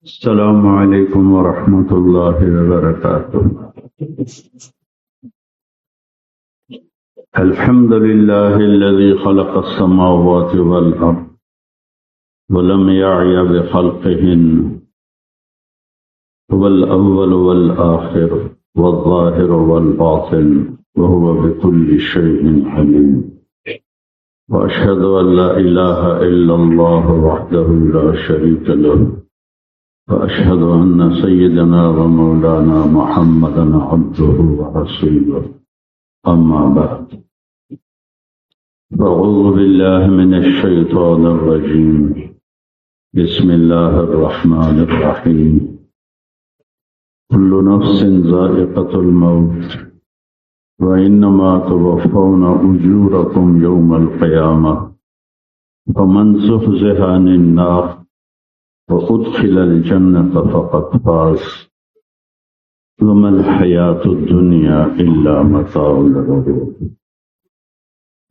السلام علیکم ورحمۃ اللہ وبرکاتہ۔ الحمد للہ الذي خلق السماوات والارض ولم يعي بخلقهن، هو الاول والآخر والظاهر والباطن وهو بكل شيء عليم، واشهد ان لا اله الا الله وحده لا شريك له، وأشهد أن سيدنا ومولانا محمدا عبده ورسوله، أما بعد، فأعوذ بالله من الشيطان الرجيم، بسم الله الرحمن الرحيم، كل نفس ذائقة الموت وإنما توفون أجوركم يوم القيامة، فمن زحزح عن النار وأدخل الجنة فقد فاز، وما الحياة الدنيا إلا متاع الغرور۔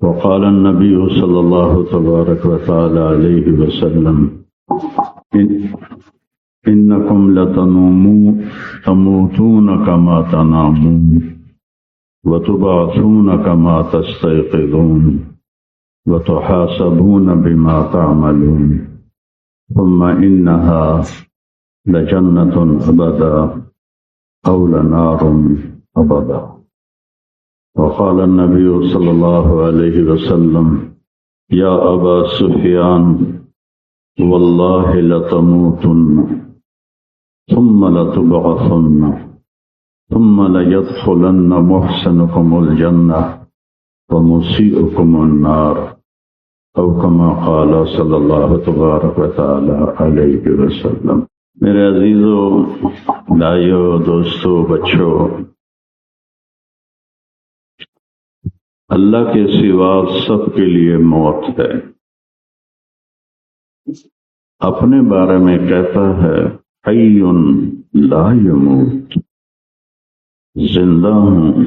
وقال النبي صلى الله تبارك وتعالى عليه وسلم: إنكم تموتون كما تنامون وتبعثون كما تستيقظون وتحاسبون بما تعملون، ثم إنها لجنة أبدا أو لنار أبدا۔ وقال النبي صلى الله عليه وسلم: يا أبا سفيان والله لتموتن ثم لتبعثن ثم ليدخلن محسنكم الجنة ومسيئكم النار، او کما قال صلی اللہ تبارک و تعالی علیہ وسلم۔ میرے عزیزو، بھائیو، دوستو، بچوں، اللہ کے سوا سب کے لیے موت ہے۔ اپنے بارے میں کہتا ہے حی لا یموت، زندہ ہوں،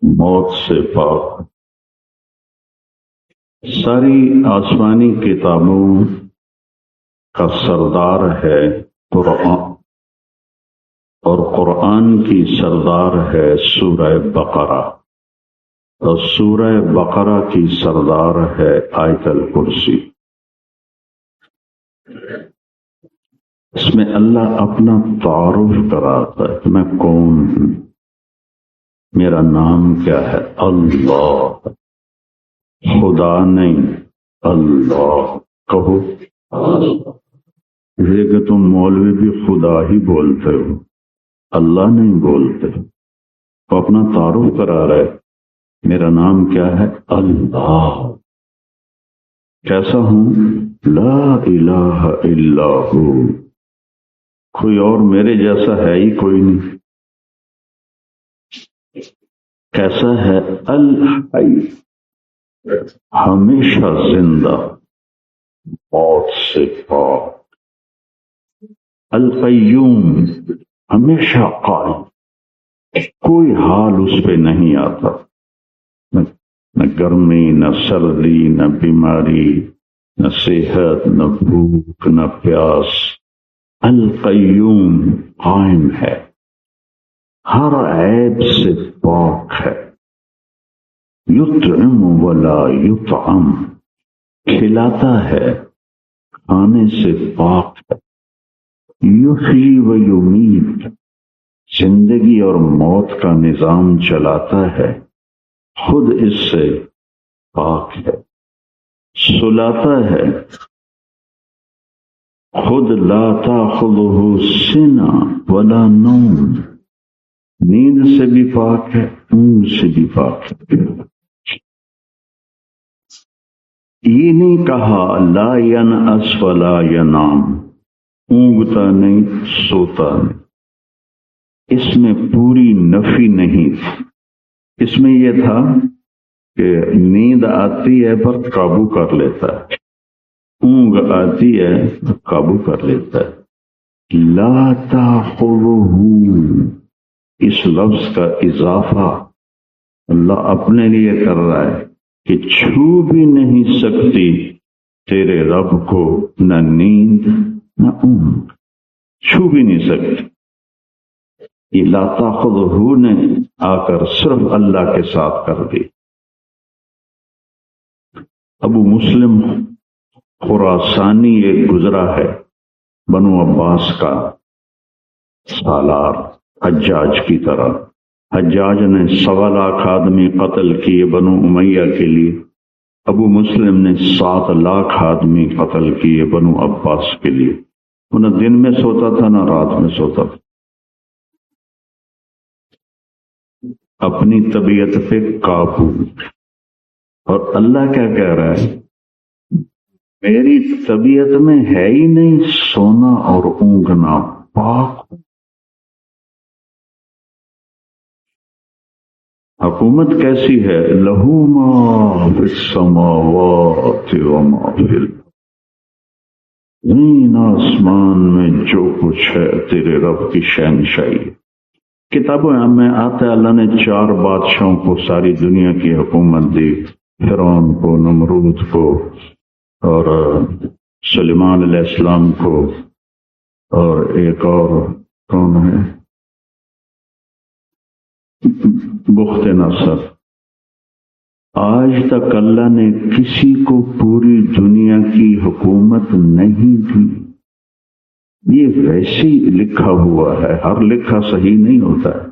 موت سے پاک۔ ساری آسمانی کتابوں کا سردار ہے قرآن، اور قرآن کی سردار ہے سورہ بقرہ، اور سورہ بقرہ کی سردار ہے آیت الکرسی۔ اس میں اللہ اپنا تعارف کراتا ہے کہ میں کون ہوں، میرا نام کیا ہے۔ اللہ، خدا نہیں، اللہ کہو۔ یہ کہ تم مولوی بھی خدا ہی بولتے ہو، اللہ نہیں بولتے، تو اپنا تعارف کرا رہے، میرا نام کیا ہے، اللہ۔ کیسا ہوں؟ لا الہ الا ہو، کوئی اور میرے جیسا ہے ہی کوئی نہیں۔ کیسا ہے؟ الحی، ہمیشہ زندہ، موت سے پاک۔ القیوم، ہمیشہ قائم، کوئی حال اس پہ نہیں آتا، نہ گرمی، نہ سردی، نہ بیماری، نہ صحت، نہ بھوک، نہ پیاس۔ القیوم، قائم ہے، ہر عیب سے پاک ہے۔ یطعم ولا یطعم، کھلاتا ہے، کھانے سے پاک ہے۔ یحیی و یمیت، زندگی اور موت کا نظام چلاتا ہے، خود اس سے پاک ہے۔ سلاتا ہے، خود لا تاخذہ سنہ ولا نوم، نیند سے بھی پاک ہے، اونگ سے بھی پاک ہے۔ یہ نہیں کہا لا ینعس ولا ینام، اونگتا نہیں، سوتا نہیں۔ اس میں پوری نفی نہیں تھی، اس میں یہ تھا کہ نیند آتی ہے پر قابو کر لیتا ہے، اونگ آتی ہے قابو کر لیتا ہے۔ لا تاخذہ، اس لفظ کا اضافہ اللہ اپنے لیے کر رہا ہے کہ چھو بھی نہیں سکتی تیرے رب کو نہ نیند نہ اونگ۔ چھو بھی نہیں سکتے. یہ لا تاخذہ نے آ کر صرف اللہ کے ساتھ کر دی. ابو مسلم خراسانی ایک گزرا ہے، بنو عباس کا سالار، حجاج کی طرح. حجاج نے 1.25 لاکھ آدمی قتل کیے بنو امیہ کے لیے، ابو مسلم نے 7 لاکھ آدمی قتل کیے بنو عباس کے لیے. وہ نہ دن میں سوتا تھا نہ رات میں سوتا تھا. اپنی طبیعت پہ قابو. اور اللہ کیا کہہ رہا ہے؟ میری طبیعت میں ہے ہی نہیں سونا اور اونگنا، پاک. حکومت کیسی ہے؟ لہو ما فی السماوات و ما فی الارض. زمین آسمان میں جو کچھ ہے تیرے رب کی شہنشاہی. کتابوں میں آتا ہے اللہ نے 4 بادشاہوں کو ساری دنیا کی حکومت دی، فرعون کو، نمرود کو، اور سلیمان علیہ السلام کو، اور ایک اور کون ہے، بخت نصر. آج تک اللہ نے کسی کو پوری دنیا کی حکومت نہیں دی. یہ ویسے ہی لکھا ہوا ہے، ہر لکھا صحیح نہیں ہوتا ہے.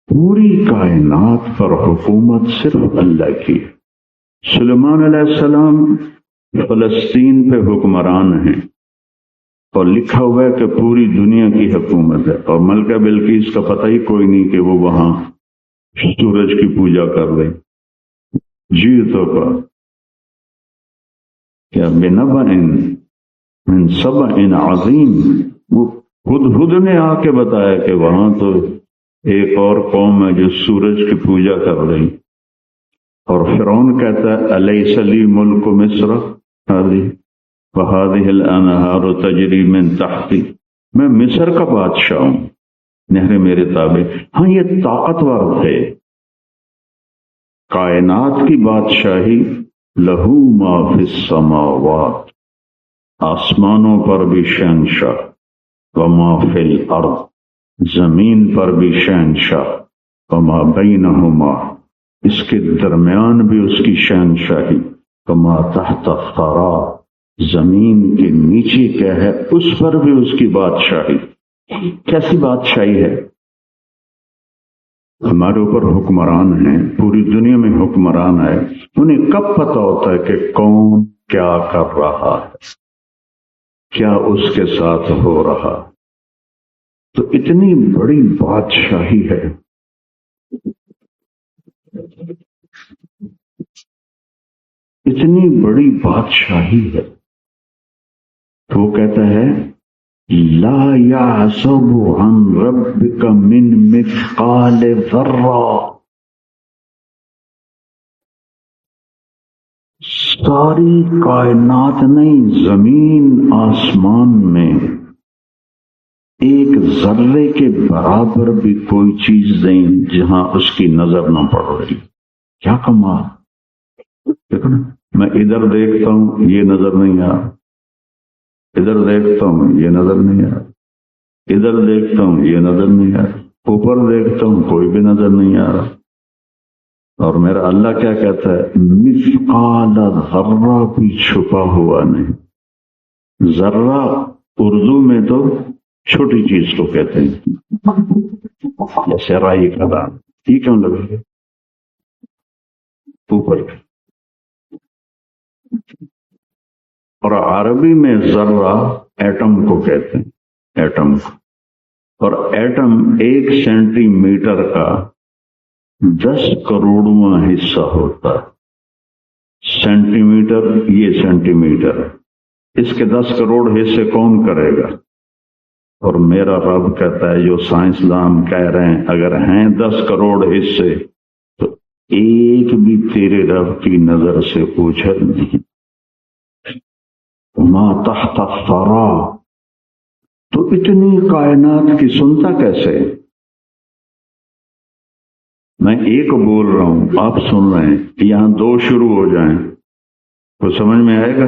پوری کائنات پر حکومت صرف اللہ کی. سلیمان علیہ السلام فلسطین پہ حکمران ہیں، اور لکھا ہوا ہے کہ پوری دنیا کی حکومت ہے. اور ملکہ بلقیس کا پتہ ہی کوئی نہیں کہ وہ وہاں سورج کی پوجا کر رہے. جی تو کیا بنبأ من سبأ عظیم. وہ خود نے آ کے بتایا کہ وہاں تو ایک اور قوم ہے جو سورج کی پوجا کر رہی. اور فرعون کہتا ہے الیس لی ملک مصر وہذہ الانہار تجری من تحتی. میں مصر کا بادشاہ ہوں، نہریں میرے تابع. ہاں یہ طاقتور تھے. کائنات کی بادشاہی لہو ما فی السماوات، آسمانوں پر بھی شہنشاہ، وما فی الارض، زمین پر بھی شہنشاہ، وما بینہما، اس کے درمیان بھی اس کی شہنشاہی، وما تحت الثری، زمین کے نیچے کیا ہے اس پر بھی اس کی بادشاہی. کیسی بادشاہی ہے؟ ہمارے اوپر حکمران ہیں، پوری دنیا میں حکمران ہے. انہیں کب پتہ ہوتا ہے کہ کون کیا کر رہا ہے، کیا اس کے ساتھ ہو رہا. تو اتنی بڑی بادشاہی ہے. اتنی بڑی بادشاہی ہے. تو وہ کہتا ہے لا يعزب عن ربك من مثقال ذرہ. ساری کائنات نہیں، زمین آسمان میں ایک ذرے کے برابر بھی کوئی چیز نہیں جہاں اس کی نظر نہ پڑ رہی. کیا کمال. دیکھو نا، میں ادھر دیکھتا ہوں یہ نظر نہیں آ رہا، ادھر دیکھتا ہوں یہ نظر نہیں آ رہا، ادھر دیکھتا ہوں یہ نظر نہیں آ رہا، اوپر دیکھتا ہوں کوئی بھی نظر نہیں آ رہا. اور میرا اللہ کیا کہتا ہے؟ مثقال ذرہ بھی چھپا ہوا نہیں. ذرہ اردو میں تو چھوٹی چیز کو کہتے ہیں، جیسے رائی کا دان. یہ کیوں لگے اوپر. اور عربی میں ذرہ ایٹم کو کہتے ہیں، ایٹم کو. اور ایٹم 1 سینٹی میٹر کا 10 کروڑواں حصہ ہوتا ہے. سینٹی میٹر، یہ سینٹی میٹر، اس کے 10 کروڑ حصے کون کرے گا؟ اور میرا رب کہتا ہے جو سائنسدان کہہ رہے ہیں اگر ہیں 10 کروڑ حصے تو ایک بھی تیرے رب کی نظر سے اوجھل نہیں. ما تحت الثری. تو اتنی کائنات کی سنتا کیسے؟ میں ایک بول رہا ہوں، آپ سن رہے ہیں، یہاں 2 شروع ہو جائیں تو سمجھ میں آئے گا.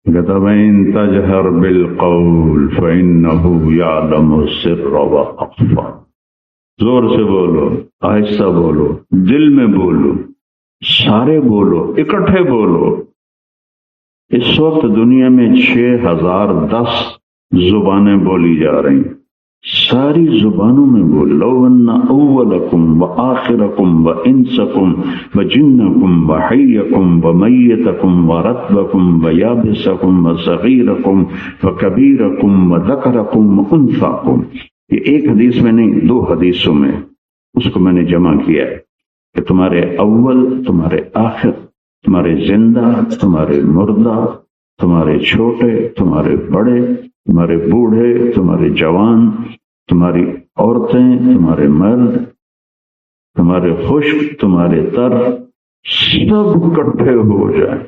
کہتا وَإِن تَجْهَرْ بِالْقَوْلِ فَإِنَّهُ يَعْلَمُ السِّرَّ وَأَخْفَى، زور سے بولو، آہستہ بولو، دل میں بولو، سارے بولو، اکٹھے بولو۔ اس وقت دنیا میں 6010 زبانیں بولی جا رہی ہیں، ساری زبانوں میں بول لو ان اولکم وآخرکم وانسکم وجنکم وحیکم ومیتکم ورتبکم ویابسکم وصغیرکم وکبیرکم وذکرکم وانثاکم، یہ ایک حدیث میں نہیں، 2 حدیثوں میں اس کو میں نے جمع کیا ہے کہ تمہارے اول، تمہارے آخر، تمہارے زندہ، تمہارے مردہ، تمہارے چھوٹے، تمہارے بڑے، تمہارے بوڑھے، تمہارے جوان، تمہاری عورتیں، تمہارے مرد، تمہارے خشک، تمہارے تر، سب اکٹھے ہو جائیں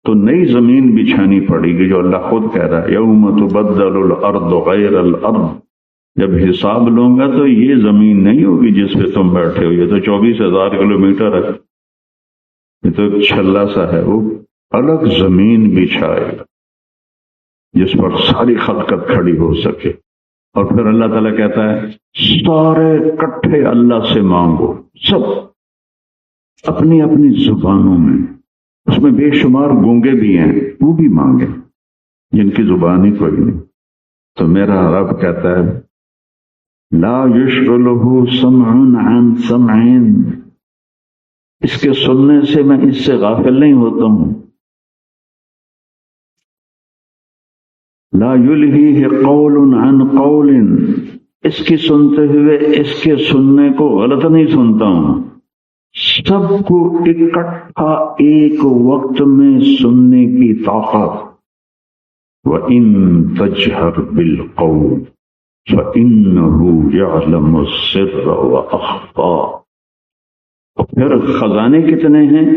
تو نئی زمین بچھانی پڑے گی، جو اللہ خود کہہ رہا ہے یوم تبدل الارض غیر الارض، جب حساب لوں گا تو یہ زمین نہیں ہوگی جس پہ تم بیٹھے ہو، یہ تو 24,000 کلومیٹر ہے، یہ تو ایک چھلا سا ہے، وہ الگ زمین بچھائے گا جس پر ساری خلقت کھڑی ہو سکے۔ اور پھر اللہ تعالیٰ کہتا ہے سارے کٹھے اللہ سے مانگو، سب اپنی اپنی زبانوں میں، اس میں بے شمار گونگے بھی ہیں، وہ بھی مانگیں جن کی زبان ہی کوئی نہیں۔ تو میرا رب کہتا ہے لا یشغلہ سمع عن سمع، اس کے سننے سے میں اس سے غافل نہیں ہوتا ہوں۔ لا یلہیہ قول عن قول، اس کی سنتے ہوئے اس کے سننے کو غلط نہیں سنتا ہوں، سب کو اکٹھا ایک وقت میں سننے کی طاقت۔ وَإِن تَجْهَرْ بِالْقَوْلِ فَإِنَّهُ يَعْلَمُ السِّرَّ وَأَخْفَى۔ اور پھر خزانے کتنے ہیں؟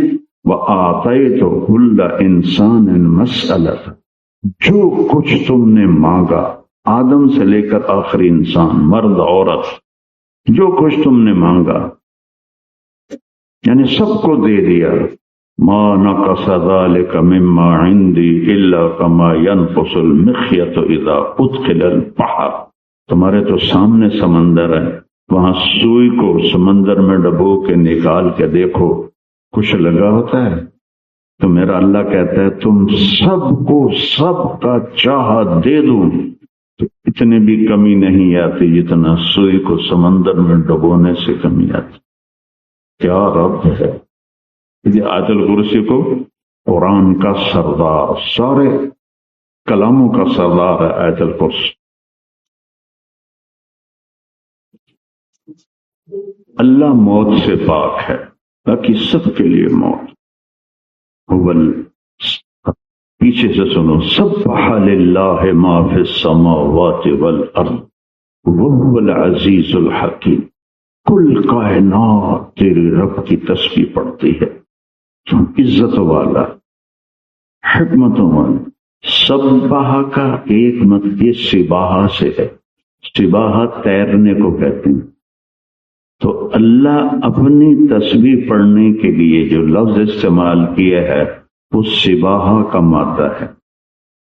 وَآتَيْتُ كُلَّ إِنسَانٍ مَسْأَلَةً، جو کچھ تم نے مانگا، آدم سے لے کر آخری انسان، مرد عورت، جو کچھ تم نے مانگا یعنی سب کو دے دیا۔ ما نقص ذلك مما عندي الا كما ينقص المخيط اذا ادخل البحر، تمہارے تو سامنے سمندر ہے، وہاں سوئی کو سمندر میں ڈبو کے نکال کے دیکھو، کچھ لگا ہوتا ہے؟ تو میرا اللہ کہتا ہے تم سب کو سب کا چاہا دے دوں تو اتنے بھی کمی نہیں آتی جتنا سوئی کو سمندر میں ڈبونے سے کمی آتی۔ کیا رب ہے! یہ آیت الکرسی کو قرآن کا سردار، سارے کلاموں کا سردار ہے آیت الکرسی۔ اللہ موت سے پاک ہے، باقی سب کے لیے موت۔ پیچھے سے سنو، سبح للہ ما فی السماوات والارض وهو العزیز الحکیم، کل کائنات تیرے رب کی تسبیح پڑھتی ہے، عزت والا، حکمتوں والا۔ سبح کا ایک مطلب سباحہ سے ہے، سباحہ تیرنے کو کہتے ہیں۔ تو اللہ اپنی تسبیح پڑھنے کے لیے جو لفظ استعمال کیا ہے وہ سباحہ کا مادہ ہے،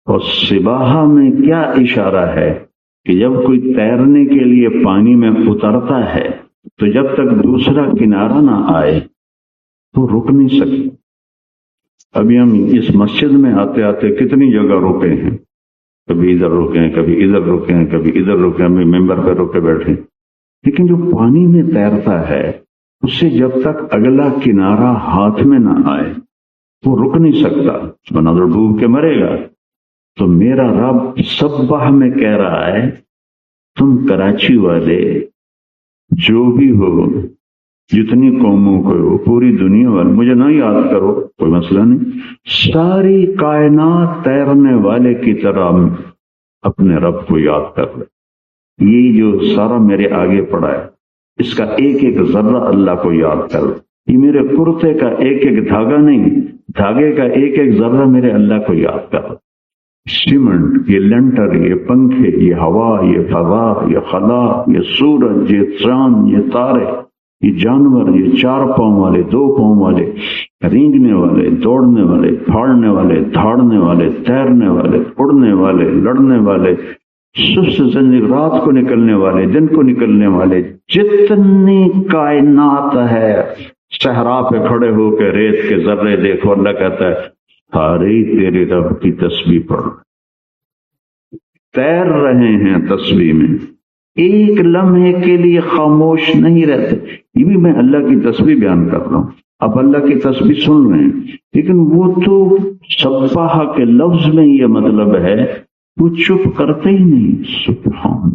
اور سباحہ میں کیا اشارہ ہے کہ جب کوئی تیرنے کے لیے پانی میں اترتا ہے تو جب تک دوسرا کنارہ نہ آئے تو رک نہیں سکتا۔ ابھی ہم اس مسجد میں آتے آتے کتنی جگہ رکے ہیں، کبھی ادھر رکے ہیں، کبھی ادھر رکے ہیں، کبھی ادھر رکے ہیں، ہم ممبر پہ رکے بیٹھے، لیکن جو پانی میں تیرتا ہے اس سے جب تک اگلا کنارہ ہاتھ میں نہ آئے وہ رک نہیں سکتا، ورنہ تو ڈوب کے مرے گا۔ تو میرا رب سبح میں کہہ رہا ہے تم کراچی والے جو بھی ہو، جتنی قوموں کو ہو، پوری دنیا والے، مجھے نہ یاد کرو کوئی مسئلہ نہیں، ساری کائنات تیرنے والے کی طرح اپنے رب کو یاد کر لے۔ یہ جو سارا میرے آگے پڑا ہے اس کا ایک ایک ذرہ اللہ کو یاد کر، یہ میرے کرتے کا ایک ایک دھاگا نہیں، دھاگے کا ایک ایک ذرہ میرے اللہ کو یاد کر۔ سیمنٹ، یہ لنٹر، یہ پنکھے، یہ ہوا، یہ فضا، یہ خلا، یہ سورج، یہ چاند، یہ تارے، یہ جانور، یہ 4 پاؤں والے، 2 پاؤں والے، رینگنے والے، دوڑنے والے، پھاڑنے والے، دھاڑنے والے، تیرنے والے، اڑنے والے، لڑنے والے، سست زندگی، رات کو نکلنے والے، دن کو نکلنے والے، جتنی کائنات ہے، صحرا پہ کھڑے ہو کے ریت کے ذرے دیکھو، اللہ کہتا ہے سارے تیرے رب کی تسبیح پڑھ تیر رہے ہیں تسبیح میں، ایک لمحے کے لیے خاموش نہیں رہتے۔ یہ بھی میں اللہ کی تسبیح بیان کر رہا ہوں، آپ اللہ کی تسبیح سن رہے ہیں، لیکن وہ تو سبحہ کے لفظ میں یہ مطلب ہے وہ چپ کرتے ہی نہیں، سبحان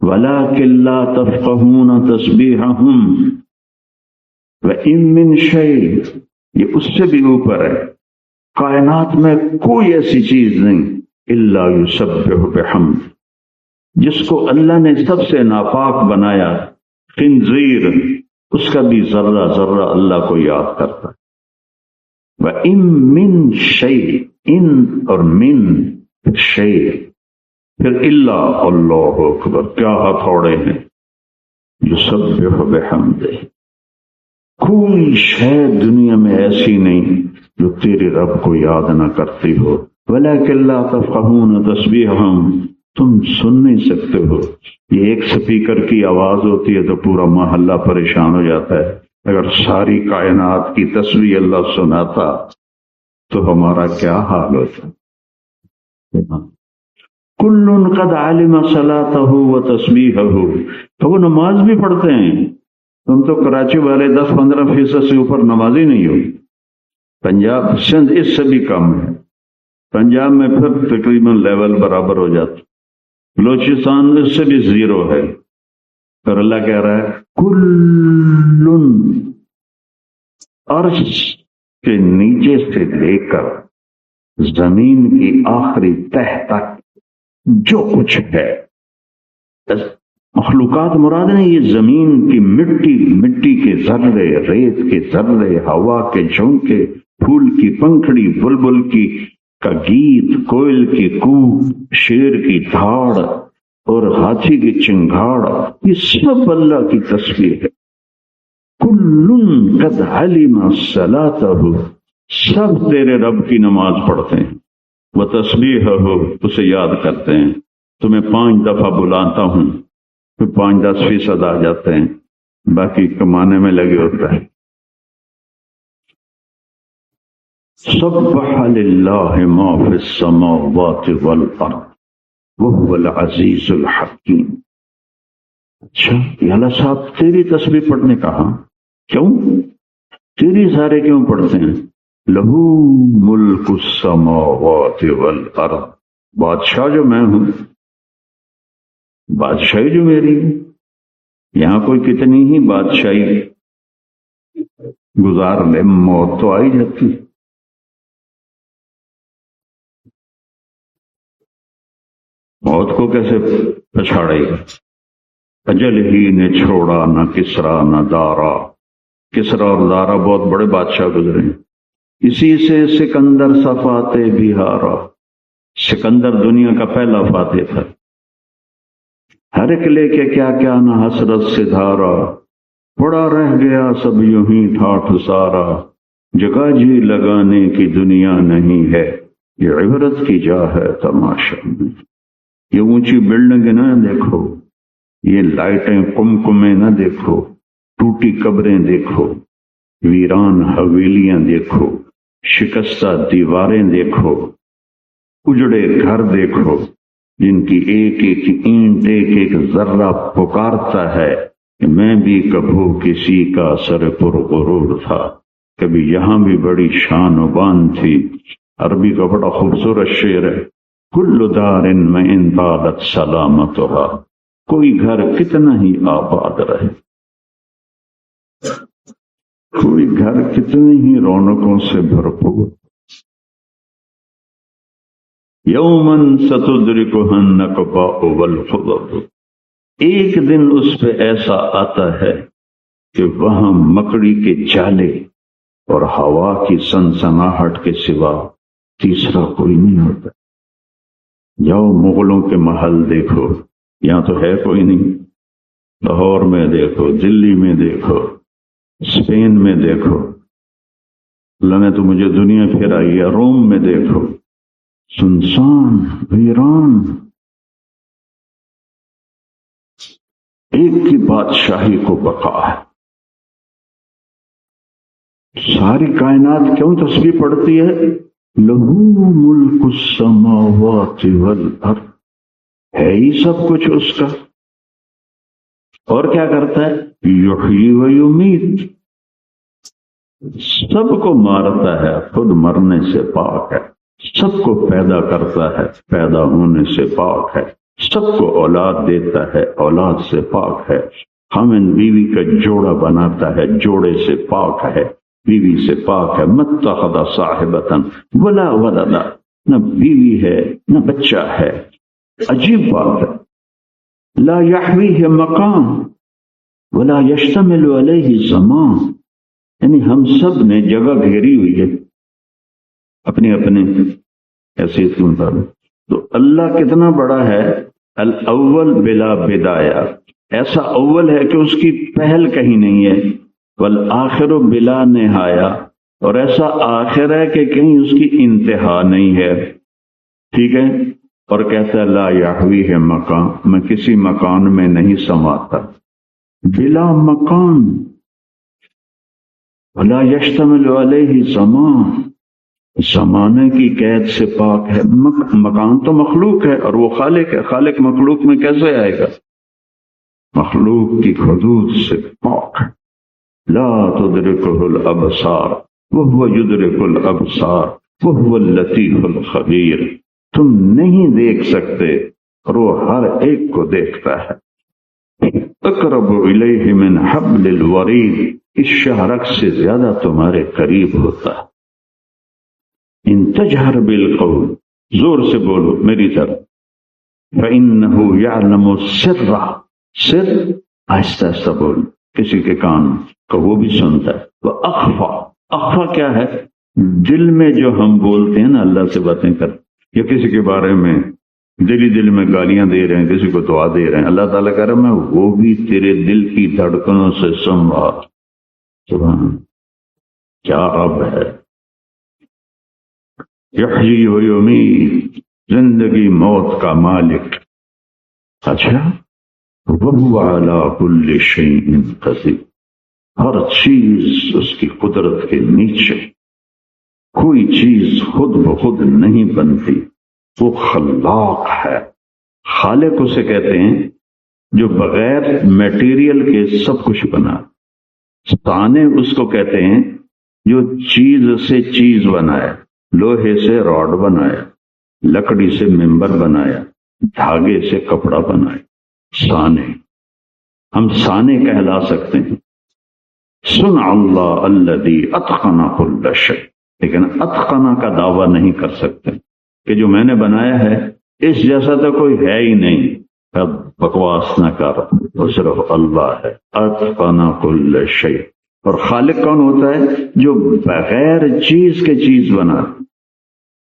وَلَٰكِن لَّا تَفْقَهُونَ تَسْبِيحَهُمْ وَإِن مِّن شَيْءٍ، یہ اس سے بھی اوپر ہے، کائنات میں کوئی ایسی چیز نہیں الا یسبح بحمد، جس کو اللہ نے سب سے ناپاک بنایا، خنزیر، اس کا بھی ذرہ ذرہ اللہ کو یاد کرتا ہے۔ وَإِن مِّن شَيْءٍ، ان اور من شیء، پھر اللہ، اللہ اکبر، کیا ہتھوڑے ہیں، یسبح بحمدہ، کوئی شے دنیا میں ایسی نہیں جو تیرے رب کو یاد نہ کرتی ہو۔ وَلَٰكِن لَّا تَفْقَهُونَ تَسْبِيحَهُمْ، تم سن نہیں سکتے ہو، یہ ایک سپیکر کی آواز ہوتی ہے تو پورا محلہ پریشان ہو جاتا ہے، اگر ساری کائنات کی تسبیح اللہ سناتا تو ہمارا کیا حال ہوتا۔ کُلٌّ قَدْ عَلِمَ صَلَاتَهُ وَتَسْبِيحَهُ، تو وہ نماز بھی پڑھتے ہیں، تم تو کراچی والے 10-15% سے اوپر نمازی نہیں ہو، پنجاب سندھ اس سے بھی کم ہے، پنجاب میں پھر تقریباً لیول برابر ہو جاتا، بلوچستان اس سے بھی زیرو ہے، اور اللہ کہہ رہا ہے کُلٌّ، عرش کے نیچے سے لے کر زمین کی آخری تہ تک جو کچھ ہے، مخلوقات مراد نہیں، یہ زمین کی مٹی کے ذرے، ریت کے ذرے، ہوا کے جھونکے، پھول کی پنکھڑی، بلبل کا گیت، کوئل کی کوک، شیر کی دھاڑ اور ہاتھی کی چنگھاڑ، یہ سب اللہ کی تسبیح ہے۔ کُلٌّ قَدْ عَلِمَ صَلَاتَهُ، سب تیرے رب کی نماز پڑھتے ہیں، وَتَسْبِيحَهُ، اسے یاد کرتے ہیں، تمہیں 5 دفعہ بلاتا ہوں، پھر 5-10% آ جاتے ہیں، باقی کمانے میں لگے ہوتا ہے۔ سبح للہ ما فی السماوات والارض وهو العزیز الحکیم۔ اچھا یا اللہ صاحب تیری تسبیح پڑھنے کہا، کیوں تیری سارے کیوں پڑھتے ہیں؟ لہو ملک السماوات والارض، بادشاہ جو میں ہوں، بادشاہی جو میری ہے، یہاں کوئی کتنی ہی بادشاہی گزار لے، موت تو آئی جاتی۔ موت کو کیسے پچھاڑے گا؟ اجل ہی نے چھوڑا نہ کسرا نہ دارا، کسرا اور دارا بہت بڑے بادشاہ گزرے ہیں، اسی سے سکندر سا فاتح بھی ہارا، سکندر دنیا کا پہلا فاتح تھا، ہر ایک لے کے کیا کیا نہ حسرت سے دھارا، پڑا رہ گیا سب یوں ہی ٹھاٹھ سارا، جگہ جی لگانے کی دنیا نہیں ہے، یہ عبرت کی جا ہے تماشا میں۔ یہ اونچی بلڈنگیں نہ دیکھو، یہ لائٹیں کمکمیں نہ دیکھو، ٹوٹی قبریں دیکھو، ویران حویلیاں دیکھو، شکستہ دیواریں دیکھو، اجڑے گھر دیکھو، جن کی ایک ایک اینٹ، ایک ایک ذرہ پکارتا ہے کہ میں بھی کبھی کسی کا سر پر غرور تھا، کبھی یہاں بھی بڑی شان و بان تھی۔ عربی کا بڑا خوبصورت شعر ہے، کل دار میں ان طالت سلامتها، کوئی گھر کتنا ہی آباد رہے، کوئی گھر کتنی ہی رونقوں سے بھرپور، یومن ستدرکها النکباء والخضب، ایک دن اس پہ ایسا آتا ہے کہ وہاں مکڑی کے جالے اور ہوا کی سنسناہٹ کے سوا تیسرا کوئی نہیں ہوتا۔ جاؤ مغلوں کے محل دیکھو، یہاں تو ہے کوئی نہیں، لاہور میں دیکھو، دلی میں دیکھو، اسپین میں دیکھو، اللہ نے تو مجھے دنیا پھرائی ہے، روم میں دیکھو سنسان ویران، ایک کی بادشاہی کو بقا ہے۔ ساری کائنات کیوں تسبیح پڑھتی ہے؟ لہو ملک السماوات والارض، ہے ہی سب کچھ اس کا، اور کیا کرتا ہے؟ یحیی و یمیت، سب کو مارتا ہے، خود مرنے سے پاک ہے، سب کو پیدا کرتا ہے، پیدا ہونے سے پاک ہے، سب کو اولاد دیتا ہے، اولاد سے پاک ہے، خامن بیوی کا جوڑا بناتا ہے، جوڑے سے پاک ہے، بیوی سے پاک ہے، متخذ صاحبۃ ولا ولدا، نہ بیوی ہے نہ بچہ ہے، عجیب بات ہے۔ لا یحویہ مقام ولا یشتمل علیہ زمان، یعنی ہم سب نے جگہ گھیری ہوئی ہے اپنے اپنے حیثیت کے مطابق۔ تو اللہ کتنا بڑا ہے، الاول بلا بدایہ، ایسا اول ہے کہ اس کی پہل کہیں نہیں ہے، والآخر بلا نہایہ، اور ایسا آخر ہے کہ کہیں اس کی انتہا نہیں ہے، ٹھیک ہے۔ اور کہتا ہے لا یحویہ مکان، میں کسی مکان میں نہیں سماتا، بلا مکان، ولا یشتمل علیہ زمان، زمانے کی قید سے پاک ہے۔ مکان تو مخلوق ہے اور وہ خالق ہے، خالق مخلوق میں کیسے آئے گا؟ مخلوق کی حدود سے پاک ہے۔ لا تدرکہ الابصار وہو یدرک الابصار وہو اللطیف الخبیر، تم نہیں دیکھ سکتے اور وہ ہر ایک کو دیکھتا ہے۔ اقرب الیہ من حبل الورید، اس شہرک سے زیادہ تمہارے قریب ہوتا ہے۔ ان تجہر بالقول، زور سے بولو میری طرف، فإنہ یعلم السر، سر آہستہ آہستہ بولو، کسی کے کان کو وہ بھی سنتا ہے۔ وہ اخفا، اخفا کیا ہے؟ دل میں جو ہم بولتے ہیں نا اللہ سے باتیں کر، یا کسی کے بارے میں دل میں گالیاں دے رہے ہیں، کسی کو دعا دے رہے ہیں، اللہ تعالیٰ کہہ رہا ہے میں وہ بھی تیرے دل کی دھڑکنوں سے سنبھال۔ سبحان، کیا رب ہے! یحیی و یمیت، زندگی موت کا مالک۔ اچھا، وہو علی کل شیء قدیر، ہر چیز اس کی قدرت کے نیچے، کوئی چیز خود بخود نہیں بنتی، وہ خلاق ہے۔ خالق اسے کہتے ہیں جو بغیر میٹیریل کے سب کچھ بنا۔ صانع اس کو کہتے ہیں جو چیز سے چیز بنایا، لوہے سے راڈ بنایا، لکڑی سے ممبر بنایا، دھاگے سے کپڑا بنایا، صانع۔ ہم صانع کہلا سکتے ہیں۔ صنع اللہ الذی اتقن کل شیء، لیکن اتقن کا دعویٰ نہیں کر سکتے کہ جو میں نے بنایا ہے اس جیسا تو کوئی ہے ہی نہیں۔ اب بکواس نہ کر، وہ صرف اللہ ہے، اتقن کل شیء۔ اور خالق کون ہوتا ہے؟ جو بغیر چیز کے چیز بنا۔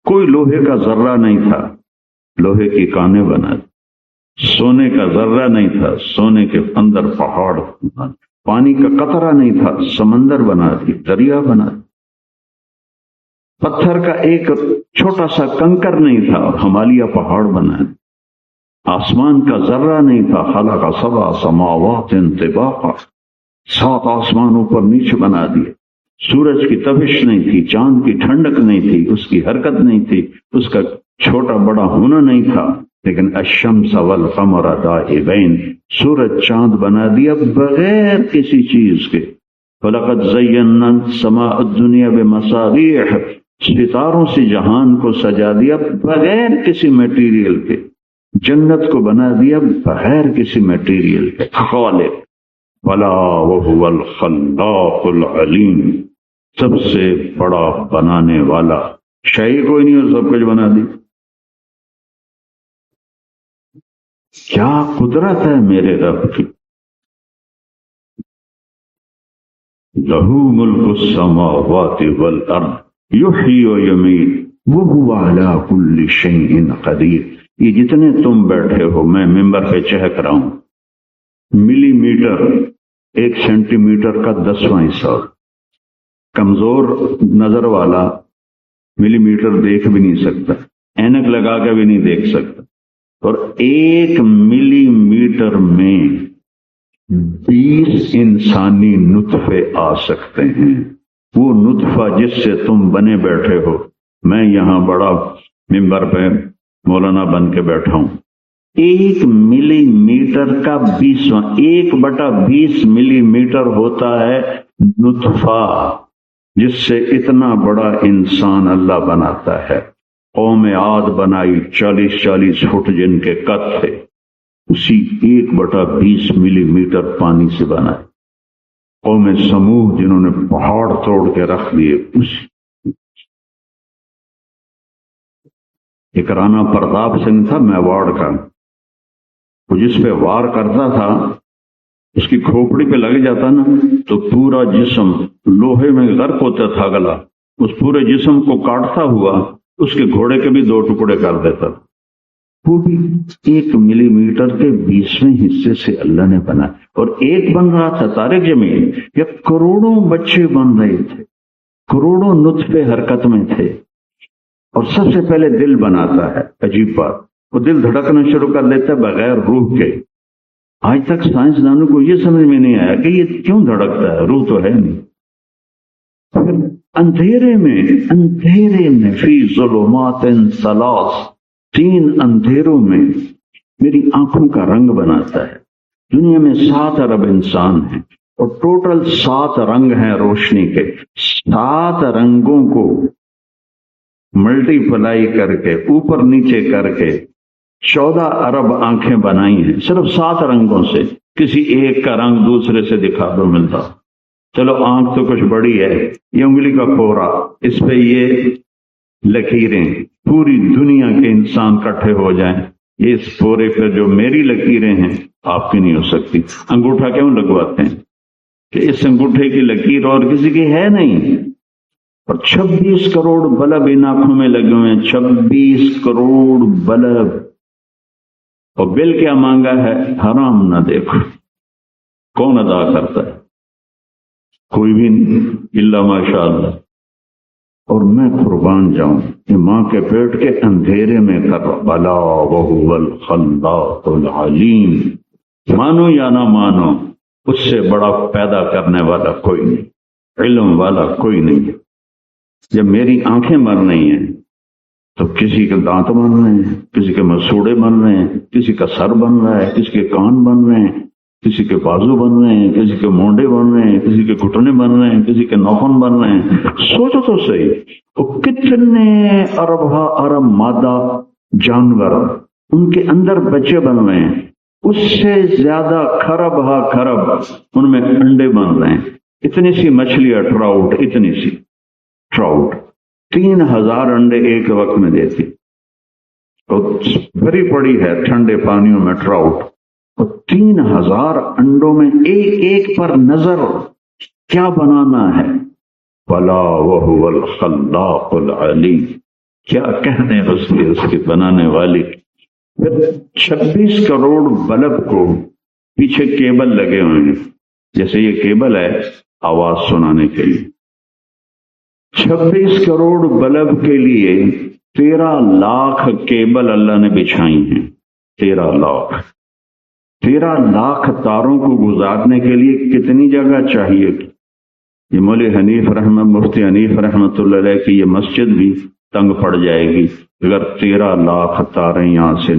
کوئی لوہے کا ذرہ نہیں تھا، لوہے کی کانیں بنا دی۔ سونے کا ذرہ نہیں تھا، سونے کے اندر پہاڑ بنا دی۔ پانی کا قطرہ نہیں تھا، سمندر بنا دی، دریا بنا دی۔ پتھر کا ایک چھوٹا سا کنکر نہیں تھا اور ہمالیہ پہاڑ بنا دی۔ آسمان کا ذرہ نہیں تھا، خلق سبع سماوات طباقا، 7 آسمان اوپر نیچے بنا دیے۔ سورج کی تپش نہیں تھی، چاند کی ٹھنڈک نہیں تھی، اس کی حرکت نہیں تھی، اس کا چھوٹا بڑا ہونا نہیں تھا، لیکن الشمس والقمر دائبین، سورج چاند بنا دیا بغیر کسی چیز کے۔ وَلَقَدْ زَيَّنَّا السَّمَاءَ الدُّنْيَا بِمَصَابِيحَ، ستاروں سے جہان کو سجا دیا بغیر کسی میٹیریل کے۔ جنت کو بنا دیا بغیر کسی میٹیریل کے۔ خالق ولا وهو الخلاق العلیم، سب سے بڑا بنانے والا، شے کوئی نہیں اور سب کچھ بنا دی۔ کیا قدرت ہے میرے رب کی! لہو ملک السماوات والارض یحیی و یمیت وہو علی کل شیء قدیر۔ یہ جتنے تم بیٹھے ہو، میں ممبر پہ چہک رہا ہوں، ملی میٹر 1 سینٹی میٹر کا 10واں حصہ، کمزور نظر والا ملی میٹر دیکھ بھی نہیں سکتا، اینک لگا کے بھی نہیں دیکھ سکتا، اور 1 ملی میٹر میں 20 انسانی نطفے آ سکتے ہیں۔ وہ نطفہ جس سے تم بنے بیٹھے ہو، میں یہاں بڑا ممبر پہ مولانا بن کے بیٹھا ہوں، 1 ملی میٹر کا 1/20 ملی میٹر ہوتا ہے نطفہ، جس سے اتنا بڑا انسان اللہ بناتا ہے۔ قوم عاد بنائی 40-40 فٹ جن کے قد تھے، اسی 1/20 ملی میٹر پانی سے بنائے۔ قوم سمود جنہوں نے پہاڑ توڑ کے رکھ دیے، اسی ایک رانا پرتاپ سنگھ تھا میواڑ کا، وہ جس پہ وار کرتا تھا اس کی کھوپڑی پہ لگ جاتا نا تو پورا جسم لوہے میں غرق ہوتا تھا گلا، اس پورے جسم کو کاٹتا ہوا اس کے گھوڑے کے بھی 2 ٹکڑے کر دیتا، وہ بھی 1 ملی میٹر کے 20ویں حصے سے اللہ نے بنا، اور ایک بن رہا تھا طارق جمیل، یا کروڑوں بچے بن رہے تھے، کروڑوں نطفے حرکت میں تھے۔ اور سب سے پہلے دل بناتا ہے، عجیب بات، وہ دل دھڑکنا شروع کر دیتا ہے بغیر روح کے۔ آج تک سائنسدانوں کو یہ سمجھ میں نہیں آیا کہ یہ کیوں دھڑکتا ہے، روح تو ہے نہیں۔ پھر اندھیرے میں فی ظلمات ثلاث، 3 اندھیروں میں میری آنکھوں کا رنگ بناتا ہے۔ دنیا میں 7 ارب انسان ہیں اور ٹوٹل 7 رنگ ہیں روشنی کے، 7 رنگوں کو ملٹی پلائی کر کے اوپر نیچے کر کے 14 ارب آنکھیں بنائی ہیں صرف 7 رنگوں سے۔ کسی ایک کا رنگ دوسرے سے دکھا دو ملتا، چلو آنکھ تو کچھ بڑی ہے، یہ انگلی کا پورا، اس پہ یہ لکیریں، پوری دنیا کے انسان کٹھے ہو جائیں، یہ اس پورے پہ جو میری لکیریں ہیں آپ کی نہیں ہو سکتی۔ انگوٹھا کیوں لگواتے ہیں کہ اس انگوٹھے کی لکیر اور کسی کی ہے نہیں، اور 26 کروڑ بلب ان آنکھوں میں لگے ہوئے ہیں، 26 کروڑ بلب، اور بل کیا مانگا ہے؟ حرام نہ دیکھو۔ کون ادا کرتا ہے؟ کوئی بھی نہیں، الا ماشاء اللہ۔ اور میں قربان جاؤں، یہ ماں کے پیٹ کے اندھیرے میں کر بلا وہو الخلاق العلیم، مانو یا نہ مانو، اس سے بڑا پیدا کرنے والا کوئی نہیں، علم والا کوئی نہیں۔ جب میری آنکھیں بن رہی ہیں تو کسی کے دانت بن رہے ہیں، کسی کے مسوڑے بن رہے ہیں، کسی کا سر بن رہا ہے، کسی کے کان بن رہے ہیں، کسی کے بازو بن رہے ہیں، کسی کے مونڈے بن رہے ہیں، کسی کے گھٹنے بن رہے ہیں، کسی کے ناخن بن رہے ہیں۔ سوچو تو صحیح، وہ کتنے ارب مادہ جانور، ان کے اندر بچے بن رہے ہیں، اس سے زیادہ خرب ان میں انڈے بن رہے ہیں۔ اتنی سی مچھلیاں ٹراؤٹ، اتنی سی ٹراؤٹ 3000 انڈے ایک وقت میں دیتی، اور بھری پڑی ہے ٹھنڈے پانیوں میں ٹراؤٹ، اور 3000 انڈوں میں ایک پر نظر کیا بنانا ہے؟ بلا وہو الخلاق العلیم، کیا کہنے اس کے بنانے والی۔ پھر 26 کروڑ بلب کو پیچھے کیبل لگے ہوئے ہیں، جیسے یہ کیبل ہے آواز سنانے کے لیے، 26 کروڑ بلب کے لیے 13 لاکھ کیبل اللہ نے بچھائی ہیں، 13 لاکھ تاروں کو گزارنے کے لیے کتنی جگہ چاہیے؟ یہ مولوی حنیف مفتی حنیف رحمۃ اللہ علیہ کی یہ مسجد بھی تنگ پڑ جائے گی اگر 13 لاکھ تاریں یہاں سے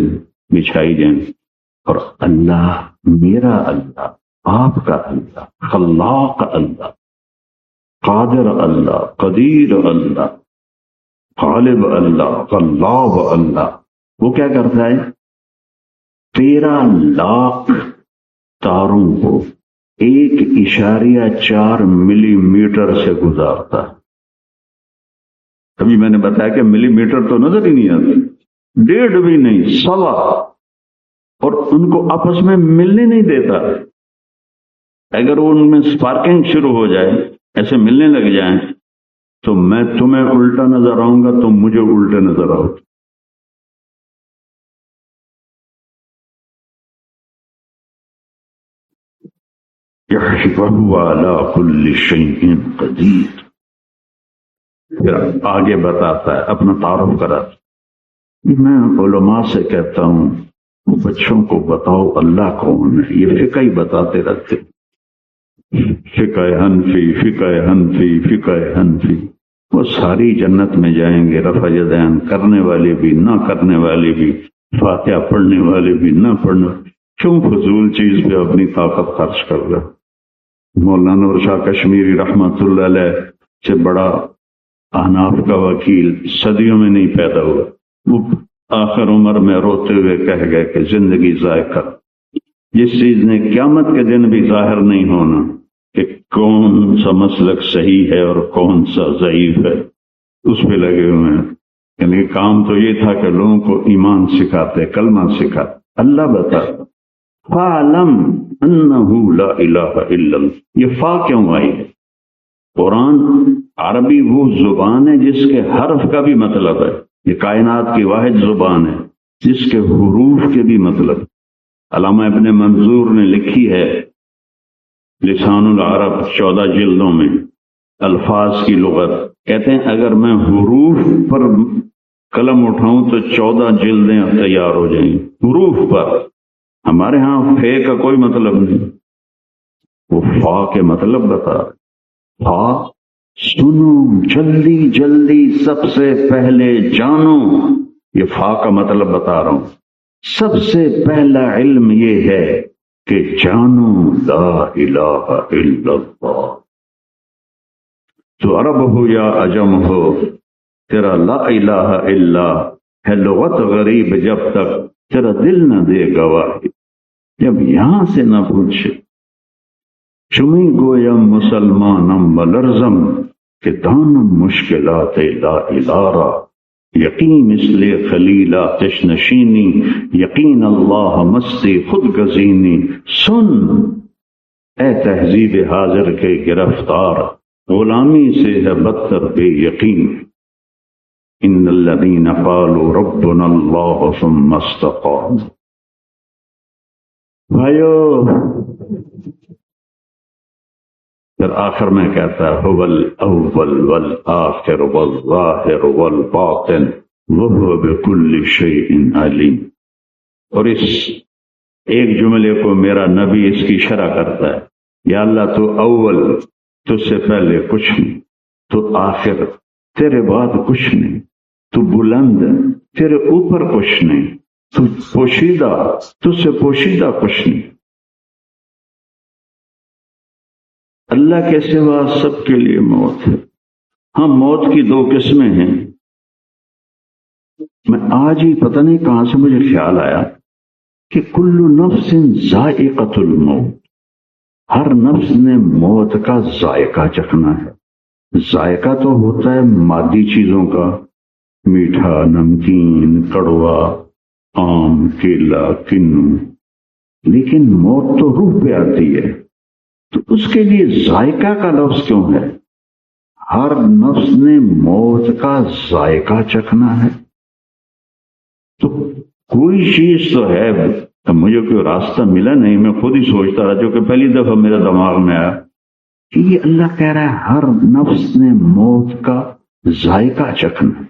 بچھائی جائیں۔ اور اللہ، میرا اللہ، آپ کا اللہ، خلاق اللہ، قادر اللہ، قدیر اللہ، غالب اللہ، غلاب اللہ، وہ کیا کرتا ہے؟ 13 لاکھ تاروں کو 1.4 ملی میٹر سے گزارتا ہے۔ ابھی میں نے بتایا کہ ملی میٹر تو نظر ہی نہیں آتی، 1.5 بھی نہیں، 1.25، اور ان کو آپس میں ملنے نہیں دیتا۔ اگر ان میں سپارکنگ شروع ہو جائے، ایسے ملنے لگ جائیں، تو میں تمہیں الٹا نظر آؤں گا، تم مجھے الٹے نظر آؤ۔ وَهُوَ عَلَى كُلِّ شَيْءٍ قَدِيرٌ، پھر آگے بتاتا ہے، اپنا تعارف کراتا ہے۔ میں علماء سے کہتا ہوں بچوں کو بتاؤ اللہ کون ہے، یہ فقہ ہی بتاتے رہتے، فقہ حنفی فقہ حنفی فقہ حنفی۔ وہ ساری جنت میں جائیں گے، رفع یدین کرنے والے بھی نہ کرنے والے بھی، فاتحہ پڑھنے والے بھی نہ پڑھنے والے، کیوں فضول چیز پہ اپنی طاقت خرچ کر رہا؟ مولانا نور شاہ کشمیری رحمت اللہ علیہ سے بڑا احناف کا وکیل صدیوں میں نہیں پیدا ہوا، وہ آخر عمر میں روتے ہوئے کہہ گئے کہ زندگی ضائع کر، جس چیز نے قیامت کے دن بھی ظاہر نہیں ہونا کہ کون سا مسلک صحیح ہے اور کون سا ضعیف ہے، اس پہ لگے ہوئے ہیں۔ یعنی کام تو یہ تھا کہ لوگوں کو ایمان سکھاتے، کلمہ سکھاتے۔ اللہ بتاتا فَعْلَمْ أَنَّهُ لَا إِلَهَ إِلَّا اللَّهُ، یہ فا کیوں آئی ہے؟ قرآن عربی وہ زبان ہے جس کے حرف کا بھی مطلب ہے، یہ کائنات کی واحد زبان ہے جس کے حروف کے بھی مطلب۔ علامہ ابن منظور نے لکھی ہے لسان العرب 14 جلدوں میں الفاظ کی لغت، کہتے ہیں اگر میں حروف پر قلم اٹھاؤں تو 14 جلدیں تیار ہو جائیں حروف پر۔ ہمارے ہاں فے کا کوئی مطلب نہیں، وہ فا کے مطلب بتا رہے۔ فا سنو، جلدی جلدی سب سے پہلے جانو، یہ فا کا مطلب بتا رہا ہوں۔ سب سے پہلا علم یہ ہے کہ جانو لا الہ الا اللہ۔ تو عرب ہو یا عجم ہو، تیرا لا الہ الا ہے لغت غریب جب تک تیرا دل نہ دے گواہی، جب یہاں سے نہ پوچھے چمی گویم مسلمانم ولرزم کہ دانم مشکلات لا الارا، یقین اس لیے خلیل آتش نشینی، یقین اللہ مستی خود گزینی۔ سن اے تہذیب حاضر کے گرفتار، غلامی سے ہے بدتر بے یقین۔ ان الذین قالوا ربنا اللہ ثم استقاموا۔ بھائیو پھر آخر میں کہتا ہے هو الاول والآخر والظاہر والباطن وهو بكل شیء علیم۔ اور اس ایک جملے کو میرا نبی اس کی شرح کرتا ہے، یا اللہ تو اول، تجھ سے پہلے کچھ نہیں، تو آخر تیرے بعد کچھ نہیں، تو بلند تیرے اوپر کچھ نہیں، تو پوشیدہ تجھ سے پوشیدہ کچھ نہیں۔ اللہ کے سوا سب کے لیے موت ہے۔ ہاں موت کی 2 قسمیں ہیں۔ میں آج ہی پتہ نہیں کہاں سے مجھے خیال آیا کہ کل نفس ذائقۃ الموت، ہر نفس نے موت کا ذائقہ چکھنا ہے۔ ذائقہ تو ہوتا ہے مادی چیزوں کا، میٹھا، نمکین، کڑوا، آم، کیلا، کنو، لیکن موت تو روح پہ آتی ہے، تو اس کے لیے ذائقہ کا لفظ کیوں ہے؟ ہر نفس نے موت کا ذائقہ چکھنا ہے۔ تو کوئی چیز تو ہے، مجھے کوئی راستہ ملا نہیں، میں خود ہی سوچتا رہا، جو کہ پہلی دفعہ میرے دماغ میں آیا کہ یہ اللہ کہہ رہا ہے ہر نفس نے موت کا ذائقہ چکھنا ہے۔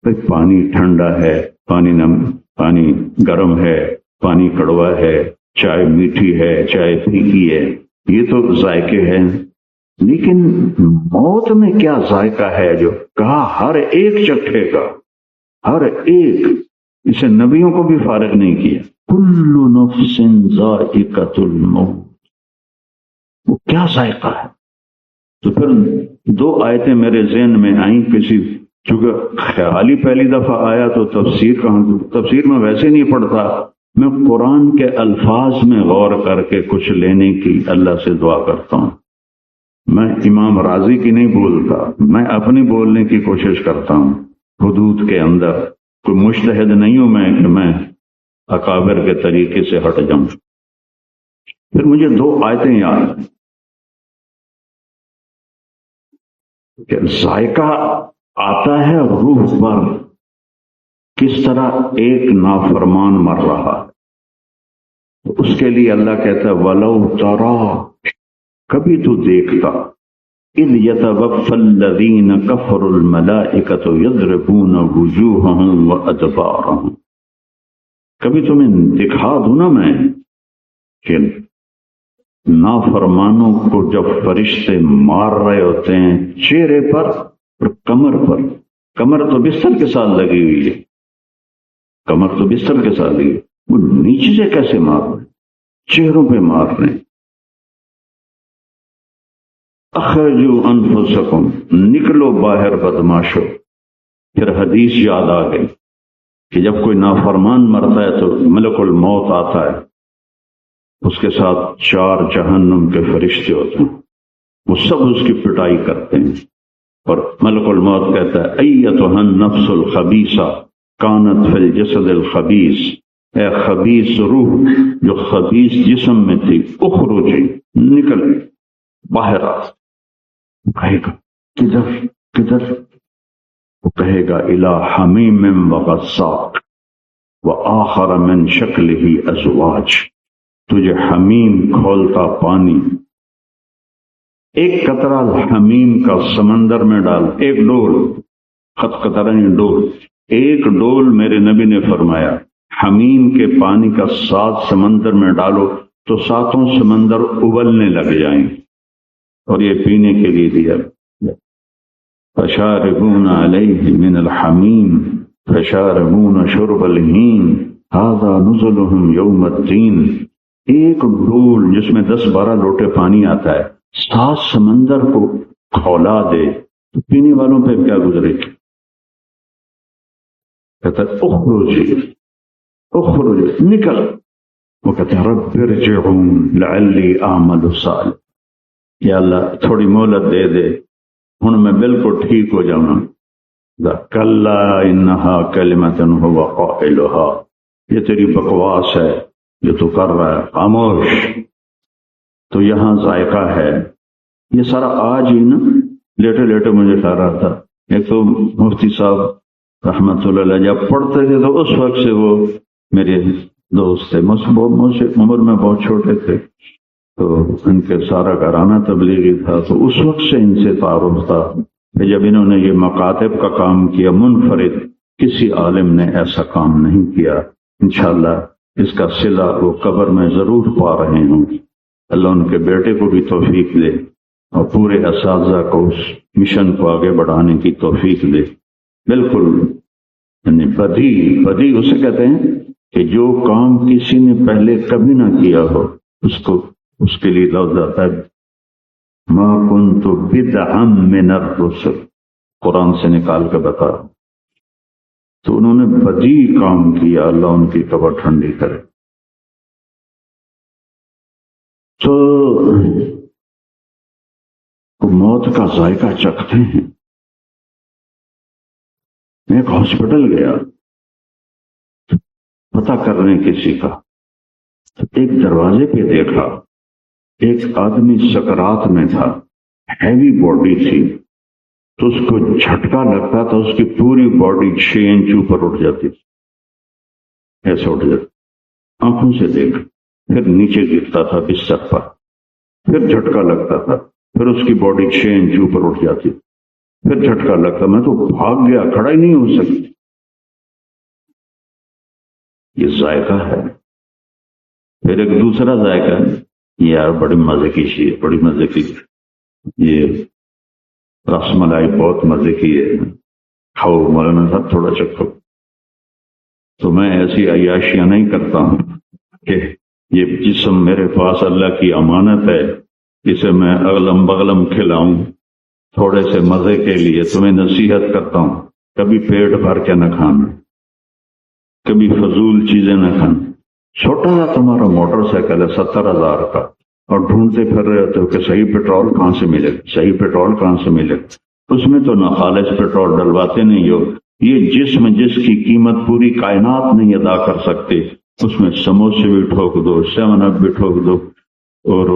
بھائی پانی ٹھنڈا ہے، پانی گرم ہے، پانی کڑوا ہے، چائے میٹھی ہے، چائے پھیکی ہے، یہ تو ذائقے ہیں، لیکن موت میں کیا ذائقہ ہے جو کہا ہر ایک چکھے گا، ہر ایک، اسے نبیوں کو بھی فارغ نہیں کیا۔ کل نفس ذائقۃ الموت، وہ کیا ذائقہ ہے؟ تو پھر 2 آیتیں میرے ذہن میں آئیں، چونکہ خیالی پہلی دفعہ آیا تو تفسیر میں ویسے نہیں پڑھتا، میں قرآن کے الفاظ میں غور کر کے کچھ لینے کی اللہ سے دعا کرتا ہوں۔ میں امام راضی کی نہیں بولتا، میں اپنی بولنے کی کوشش کرتا ہوں حدود کے اندر۔ کوئی مجتہد نہیں ہوں میں کہ میں اکابر کے طریقے سے ہٹ جاؤں۔ پھر مجھے 2 آیتیں یاد ہیں کہ ذائقہ آتا ہے روح پر، کس طرح ایک نافرمان مر رہا ہے، اس کے لیے اللہ کہتا ہے وَلَوْ تَرَى، کبھی تو دیکھتا اذ یتوفی الذین کفروا الملائکۃ یضربون وجوہہم وادبارہم، کبھی تمہیں دکھا دوں نا میں کہ نافرمانوں کو جب فرشتے مار رہے ہوتے ہیں چہرے پر اور کمر پر، کمر تو بستر کے ساتھ لگی ہوئی ہے، کمر تو بستر کے ساتھ لگی، وہ نیچے سے کیسے مار رہے ہیں؟ چہروں پہ مار رہے ہیں۔ اخرجوا انفسکم، نکلو باہر بدماشو۔ پھر حدیث یاد آ گئی کہ جب کوئی نافرمان مرتا ہے تو ملک الموت آتا ہے، اس کے ساتھ 4 جہنم کے فرشتے ہوتے ہیں، وہ سب اس کی پٹائی کرتے ہیں، اور ملک الموت کہتا ہے ایتھا النفس الخبیثہ کانت فی الجسد الخبیث، اے خبیث روح جو خبیث جسم میں تھی، اخرجی، نکل باہر آ۔ کہے گا کدھر کدھر؟ وہ کہے گا الی حمیم وغساق وآخر من شکلہ ازواج، تجھے حمیم کھولتا پانی، ایک قطرہ حمیم کا سمندر میں ڈال، ایک ڈول، خط قطرہ نہیں ڈول، ایک ڈول میرے نبی نے فرمایا حمیم کے پانی کا 7 سمندر میں ڈالو تو 7 سمندر ابلنے لگ جائیں، اور یہ پینے کے لیے دیا۔ فشاربون علیہ من الحمیم فشاربون شرب الہیم ھذا نزلہم یوم الدین، ایک ڈول جس میں 10-12 لوٹے پانی آتا ہے 7 سمندر کو کھولا دے تو پینے والوں پہ کیا گزرے گی؟ کہتا ہے اخرج اخرج، نکل۔ وہ کہتے ہیں رب ارجعون لعلی اعمل صالح، یا اللہ تھوڑی مہلت دے دے، ہن میں بالکل ٹھیک ہو جاؤں۔ کلا انہا کلمۃ ھو قائلھا، یہ تیری بکواس ہے جو تو کر رہا ہے، خاموش۔ تو یہاں ذائقہ ہے، یہ سارا آج ہی نا لیٹے لیٹے مجھے کہہ رہا تھا، ایک تو مفتی صاحب رحمت اللہ علیہ جب پڑھتے تھے تو اس وقت سے وہ میرے دوست تھے، مجھ سے عمر میں بہت چھوٹے تھے، تو ان کے سارا گھرانہ تبلیغی تھا، تو اس وقت سے ان سے تعارف تھا کہ جب انہوں نے یہ مکاتب کا کام کیا منفرد، کسی عالم نے ایسا کام نہیں کیا، انشاءاللہ اس کا صلہ وہ قبر میں ضرور پا رہے ہوں۔ اللہ ان کے بیٹے کو بھی توفیق دے اور پورے اساتذہ کو اس مشن کو آگے بڑھانے کی توفیق دے۔ بالکل یعنی بدی اسے کہتے ہیں کہ جو کام کسی نے پہلے کبھی نہ کیا ہو اس کے لیے لفظ آتا ہے ما کنت بدعا من الرسل، قرآن سے نکال کے بتا رہا ہوں۔ تو انہوں نے بدی کام کیا، اللہ ان کی قبر ٹھنڈی کرے۔ تو موت کا ذائقہ چکھتے ہیں۔ میں ایک ہاسپٹل گیا پتہ کرنے کسی کا، تو ایک دروازے پہ دیکھا ایک آدمی سکرات میں تھا، ہیوی باڈی تھی، تو اس کو جھٹکا لگتا تھا اس کی پوری باڈی 6 انچ اوپر اٹھ جاتی تھی، ایسے اٹھ جاتی، آنکھوں سے دیکھ، پھر نیچے گرتا تھا بستر پر، پھر جھٹکا لگتا تھا، پھر اس کی باڈی 6 انچ اوپر اٹھ جاتی، پھر جھٹکا لگتا، میں تو بھاگ گیا، کھڑا ہی نہیں ہو سکتی۔ یہ ذائقہ ہے۔ پھر ایک دوسرا ذائقہ ہے، یار بڑی مزے کی چیز، بڑی مزے کی، یہ رس ملائی بہت مزے کی ہے، کھاؤ مولانا صاحب تھوڑا چکھو۔ تو میں ایسی عیاشیاں نہیں کرتا ہوں کہ یہ جسم میرے پاس اللہ کی امانت ہے، اسے میں اغلم بغلم کھلاؤں تھوڑے سے مزے کے لیے۔ تمہیں نصیحت کرتا ہوں کبھی پیٹ بھر کے نہ کھانا، کبھی فضول چیزیں نہ کھانا۔ چھوٹا سا تمہارا موٹر سائیکل ہے 70,000 کا، اور ڈھونڈتے پھر رہے ہوتے ہو کہ صحیح پیٹرول کہاں سے ملے، صحیح پیٹرول کہاں سے ملے، اس میں تو نہ خالص پیٹرول ڈلواتے نہیں ہو۔ یہ جسم جس کی قیمت پوری کائنات نہیں ادا کر سکتے، اس میں سموسے بھی ٹھوک دو، 7 اپ بھی ٹھوک دو، اور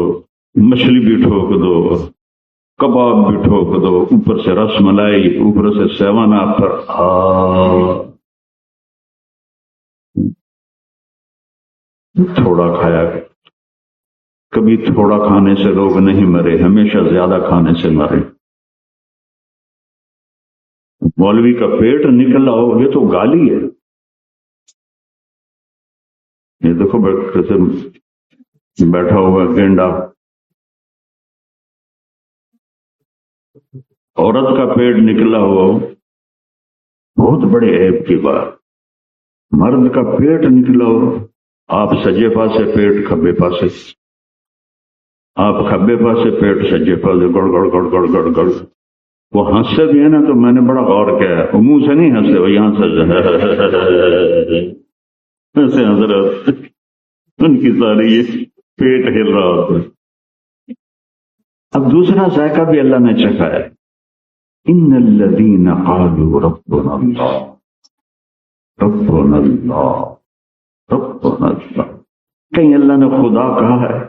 مچھلی بھی ٹھوک دو، کباب بھی ٹھوک دو، اوپر سے رس ملائی، اوپر سے 7 اپ پر تھوڑا کھایا کبھی تھوڑا کھانے سے لوگ نہیں مرے، ہمیشہ زیادہ کھانے سے مرے۔ مولوی کا پیٹ نکلا ہو یہ تو گالی ہے۔ یہ دیکھو بیٹھا ہوا گینڈا، عورت کا پیٹ نکلا ہو بہت بڑے عیب کی بات۔ مرد کا پیٹ نکلا ہو، آپ سجے پاسے پیٹ کھبے پاسے، آپ کھبے پاسے پیٹ سجے پاسے، گڑ گڑ گڑ گڑ گڑ گڑ۔ وہ ہنستے بھی ہے نا تو میں نے بڑا غور کیا ہے، منہ سے نہیں ہنستے، وہ یہاں سے ایسے حضرت ان کی ساری یہ پیٹ ہل رہا ہوتا ہے۔ اب دوسرا ذائقہ بھی اللہ نے چکھا ہے، ان الذین قالوا ربنا اللہ ربنا اللہ ربنا اللہ، کہیں اللہ نے خدا کہا ہے؟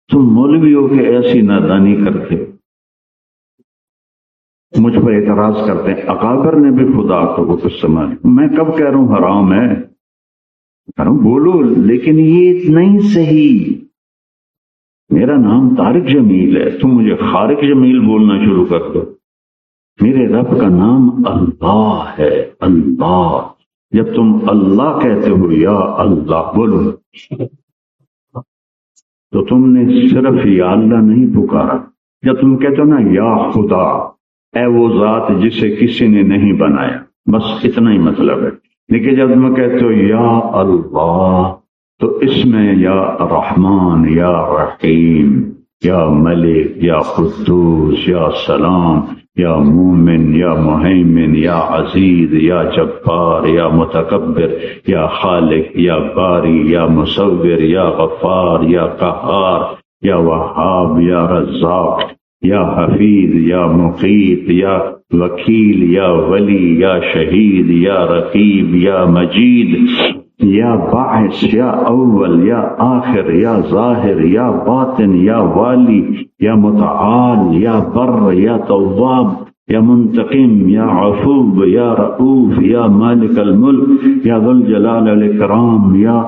تم مولوی ہو کے ایسی نادانی کرتے، مجھ پر اعتراض کرتے ہیں۔ اکابر نے بھی خدا کو استعمال، میں کب کہہ رہا ہوں حرام ہے، کہہ رہا ہوں بولو، لیکن یہ نہیں صحیح۔ میرا نام طارق جمیل ہے، تم مجھے خارق جمیل بولنا شروع کر دو۔ میرے رب کا نام اللہ ہے، اللہ۔ جب تم اللہ کہتے ہو یا اللہ بولو تو تم نے صرف یا اللہ نہیں پکارا۔ جب تم کہتے ہو نا یا خدا، اے وہ ذات جسے کسی نے نہیں بنایا، بس اتنا ہی مطلب ہے۔ لیکن جب تم کہتے ہو یا اللہ تو اس میں یا رحمان، یا رحیم، یا ملک، یا قدوس، یا سلام، یا مومن، یا مہیمن، یا عزیز، یا جبار، یا متکبر، یا خالق، یا باری، یا مصور، یا غفار، یا قہار، یا وہاب، یا رزاق، یا حفیظ، یا مقیت، یا وکیل، یا ولی، یا شہید، یا رقیب، یا مجید، یا باعث، یا اول، یا آخر، یا ظاہر، یا باطن، یا والی، یا متعال، یا بر، یا تواب، یا منتقم، یا عفو، یا رؤوف، یا مالک الملک، یا ذو الجلال والاکرام، یا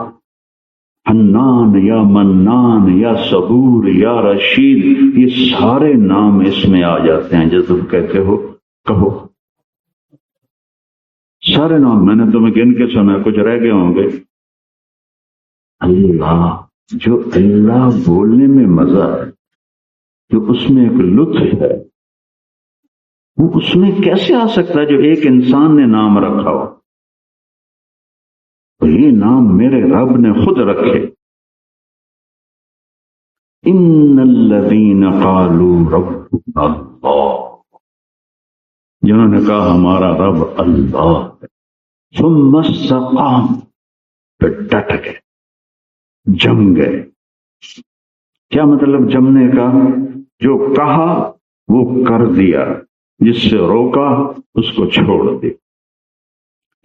حنان، یا منان، یا صبور، یا رشید، یہ سارے نام اس میں آ جاتے ہیں۔ جب تم کہتے ہو کہو سارے نام، میں نے تمہیں گن کے سنا، کچھ رہ گئے ہوں گے۔ اللہ، جو اللہ بولنے میں مزہ ہے، جو اس میں ایک لطف ہے، وہ اس میں کیسے آ سکتا ہے جو ایک انسان نے نام رکھا ہو؟ تو یہ نام میرے رب نے خود رکھے۔ ان الذین قالوا ربنا اللہ، جنہوں نے کہا ہمارا رب اللہ ہے، ثم استقام، پھر ڈٹ گئے، جم گئے۔ کیا مطلب جمنے کا؟ جو کہا وہ کر دیا، جس سے روکا اس کو چھوڑ دیا۔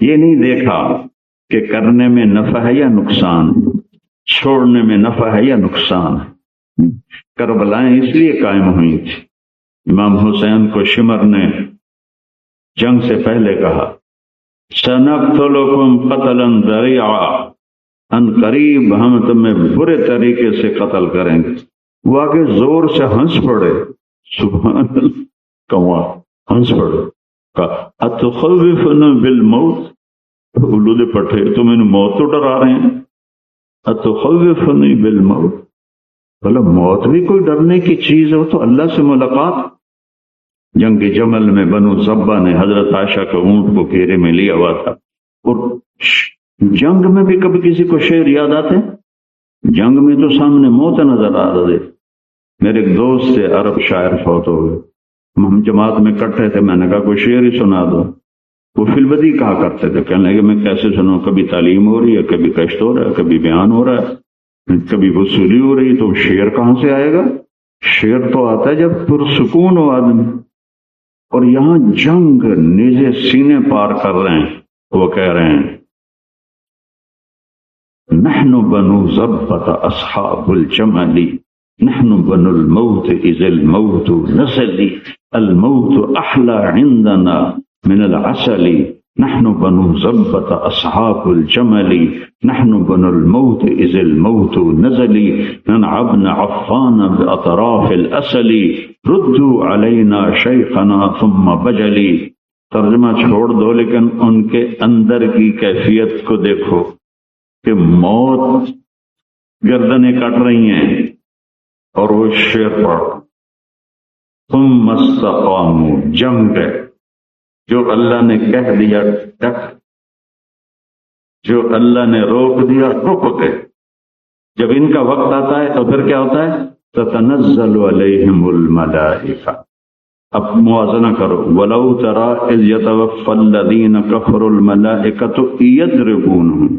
یہ نہیں دیکھا کہ کرنے میں نفع ہے یا نقصان، چھوڑنے میں نفع ہے یا نقصان ہے۔ کربلائیں اس لیے قائم ہوئی تھی، امام حسین کو شمر نے جنگ سے پہلے کہا سَنَقْتُلُكُمْ قَتْلًا ذَرِيعًا، ان قریب ہم تمہیں برے طریقے سے قتل کریں گے۔ وہ آگے زور سے ہنس پڑے، سبحان اللہ، کوا ہنس پڑے، کہا اَتُخَوِّفُنَا بِالْمَوْتِ، اولود پٹھے تم ان موت تو ڈرا رہے ہیں، اَتُخَوِّفُنِي بِالْمَوْتِ، بھلا موت بھی کوئی ڈرنے کی چیز ہو تو اللہ سے ملاقات۔ جنگ جمل میں بنو زبہ نے حضرت عائشہ کے اونٹ کو گھیرے میں لیا ہوا تھا، اور جنگ میں بھی کبھی کسی کو شعر یاد آتے؟ جنگ میں تو سامنے موت نظر آ رہے۔ میرے ایک دوست تھے، عرب شاعر، فوت ہو گئے، ہم جماعت میں اکٹھے تھے، میں نے کہا کوئی شعر ہی سنا دو۔ وہ فی البدی کہا کرتے تھے، کہنے لگے میں کیسے سنوں، کبھی تعلیم ہو رہی ہے، کبھی کشت ہو رہا ہے، کبھی بیان ہو رہا ہے، کبھی وصولی ہو رہی، تو شعر کہاں سے آئے گا؟ شعر تو آتا ہے جب پرسکون ہو آدمی۔ اور یہاں جنگ نیزے سینے پار کر رہے ہیں، وہ کہہ رہے ہیں نحن بنو زبۃ اصحاب الجمل، نحن بنو الموت اذ الموت نزلی، الموت احلی عندنا من العسل، نحن بنو ضبۃ اصحاب الجمل نحن بنو الموت اذ الموت نزلی ننعى ابن عفان باطراف الاسل ردوا علینا شیخنا ثم بجلی. ترجمہ چھوڑ دو لیکن ان کے اندر کی کیفیت کو دیکھو کہ موت گردنیں کٹ رہی ہیں اور وہ شعر پڑھ ثم استقاموا جم گئے. جو اللہ نے کہہ دیا ڈٹ، جو اللہ نے روک دیا رک گئے. جب ان کا وقت آتا ہے تو پھر کیا ہوتا ہے؟ تتنزل علیہم الملائکہ. اب موازنہ کرو، وَلَوْ تَرَىٰ إِذْ يَتَوَفَّى الَّذِينَ كَفَرُوا الْمَلَائِكَةُ يَضْرِبُونَهُمْ.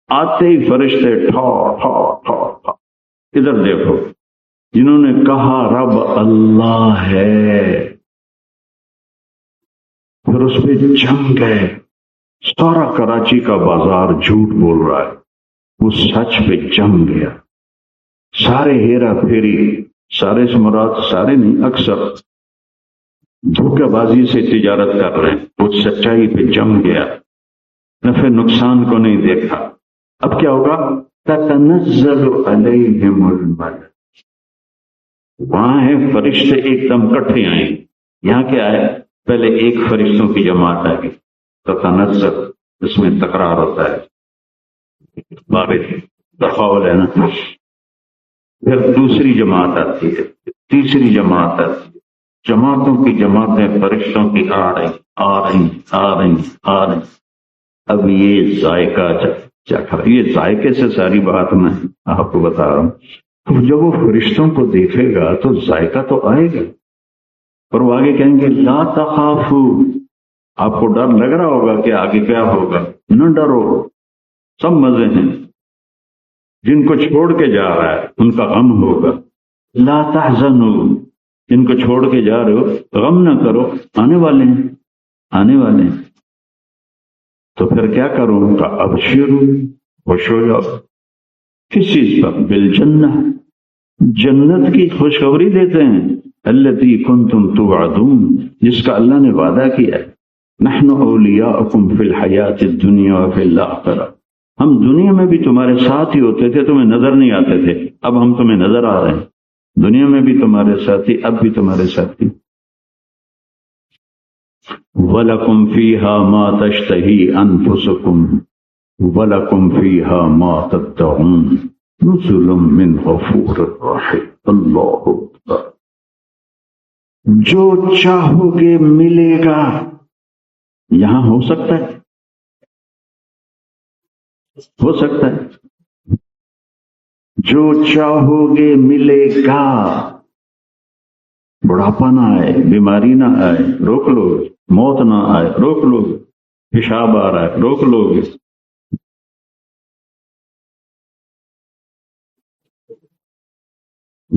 آتے ہی فرشتے ٹھا ٹھا ٹھا ٹھا. ادھر دیکھو، جنہوں نے کہا رب اللہ ہے پھر اس پہ جم گئے. سارا کراچی کا بازار جھوٹ بول رہا ہے، وہ سچ پہ جم گیا. سارے ہیرا پھیری، سارے سے مراد سارے نہیں، اکثر دھوکہ بازی سے تجارت کر رہے ہیں، وہ سچائی پہ جم گیا، نفع نقصان کو نہیں دیکھا. اب کیا ہوگا؟ تتنزل علیہم الملائکہ. وہاں ہے فرشتے ایک دم کٹھے آئیں. یہاں کیا ہے؟ پہلے ایک فرشتوں کی جماعت آئے گی تتنزل، اس میں تکرار ہوتا ہے، بارش تفاول ہے نا. پھر دوسری جماعت آتی ہے، تیسری جماعت آتی ہے. جماعتوں کی جماعتیں فرشتوں کی آ رہی. اب یہ ذائقہ چکھ رہا. یہ ذائقے سے ساری بات میں آپ کو بتا رہا ہوں. تو جب وہ فرشتوں کو دیکھے گا تو ذائقہ تو آئے گا. اور وہ آگے کہیں گے لا تخافوا. آپ کو ڈر لگ رہا ہوگا کہ آگے کیا ہوگا، نہ ڈرو، سب مزے ہیں. جن کو چھوڑ کے جا رہا ہے ان کا غم ہوگا. لا تحزنوا. جن کو چھوڑ کے جا رہے ہو غم نہ کرو، آنے والے ہیں. تو پھر کیا کروں گا؟ ابشروا، خوش ہو جاؤ. کس چیز پر؟ بالجنہ، جنت کی خوشخبری دیتے ہیں. التی کنتم توعدون، جس کا اللہ نے وعدہ کیا ہے. نحن اولیاؤکم فی الحیات الدنیا وفی الآخرہ. ہم دنیا میں بھی تمہارے ساتھ ہی ہوتے تھے، تمہیں نظر نہیں آتے تھے، اب ہم تمہیں نظر آ رہے ہیں. دنیا میں بھی تمہارے ساتھی، اب بھی تمہارے ساتھی. وَلَكُمْ فِيهَا مَا تَشْتَهِي أَنفُسُكُمْ وَلَكُمْ فِيهَا مَا تَدَّعُونَ نُزُلٌ مِّنْ غَفُورٍ رَّحِيمٍ. اللہ اکبر. جو چاہو گے ملے گا. یہاں ہو سکتا ہے، جو چاہو گے ملے گا. بڑھاپا نہ آئے، بیماری نہ آئے، روک لو. موت نہ آئے، روک لو. پیشاب آ رہا ہے، روک لو گے.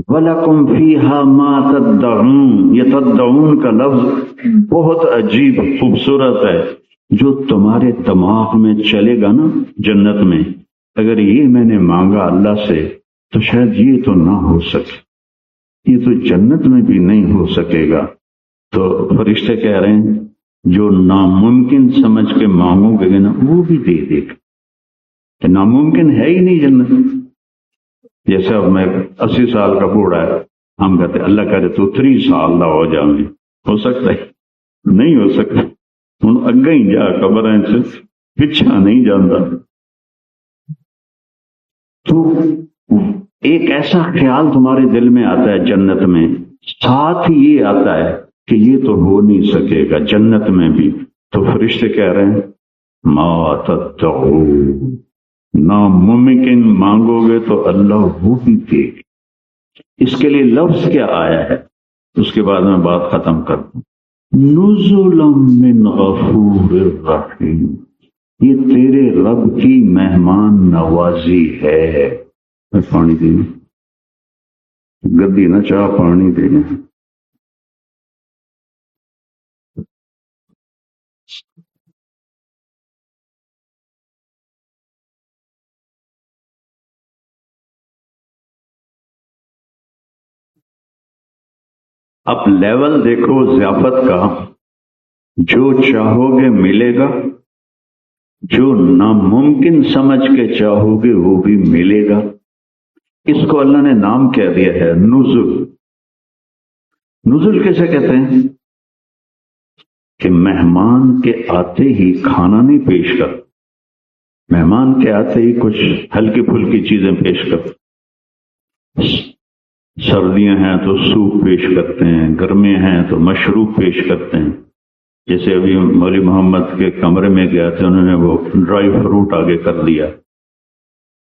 وَلَكُمْ فِيهَا مَا تَدَّعُونَ. یہ تدعون کا لفظ بہت عجیب خوبصورت ہے. جو تمہارے دماغ میں چلے گا نا جنت میں، اگر یہ میں نے مانگا اللہ سے تو شاید یہ تو نہ ہو سکے، یہ تو جنت میں بھی نہیں ہو سکے گا. تو فرشتے کہہ رہے ہیں جو ناممکن سمجھ کے مانگو گے نا وہ بھی دے دے گا. کہ ناممکن ہے ہی نہیں جنت. جیسے اب میں 80 سال کا بوڑھا ہے، ہم کہتے اللہ کرے تو 3 سال دا ہو جائیں. ہو سکتا ہے؟ نہیں ہو سکتا. ہوں اگے ہی جا قبریں سے پچھا نہیں جانا. تو ایک ایسا خیال تمہارے دل میں آتا ہے جنت میں، ساتھ ہی یہ آتا ہے کہ یہ تو ہو نہیں سکے گا جنت میں بھی. تو فرشتے کہہ رہے ہیں ما تدعون. ناممکن مانگو گے تو اللہ وہ بھی دے گا. اس کے لیے لفظ کیا آیا ہے اس کے بعد میں بات ختم کر دوں. نزلا من غفور الرحیم. یہ تیرے رب کی مہمان نوازی ہے. پانی دیں گدی نہ چاہ پانی دیں. اب لیول دیکھو ضیافت کا. جو چاہو گے ملے گا، جو ناممکن سمجھ کے چاہو گے وہ بھی ملے گا۔ اس کو اللہ نے نام کیا دیا ہے؟ نزل۔ نزل کیسے کہتے ہیں؟ کہ مہمان کے آتے ہی کھانا نہیں پیش کر، مہمان کے آتے ہی کچھ ہلکی پھلکی چیزیں پیش کر۔ سردیاں ہیں تو سوپ پیش کرتے ہیں، گرمیاں ہیں تو مشروب پیش کرتے ہیں۔ جیسے ابھی مولوی محمد کے کمرے میں گیا تھے، انہوں نے وہ ڈرائی فروٹ آگے کر دیا۔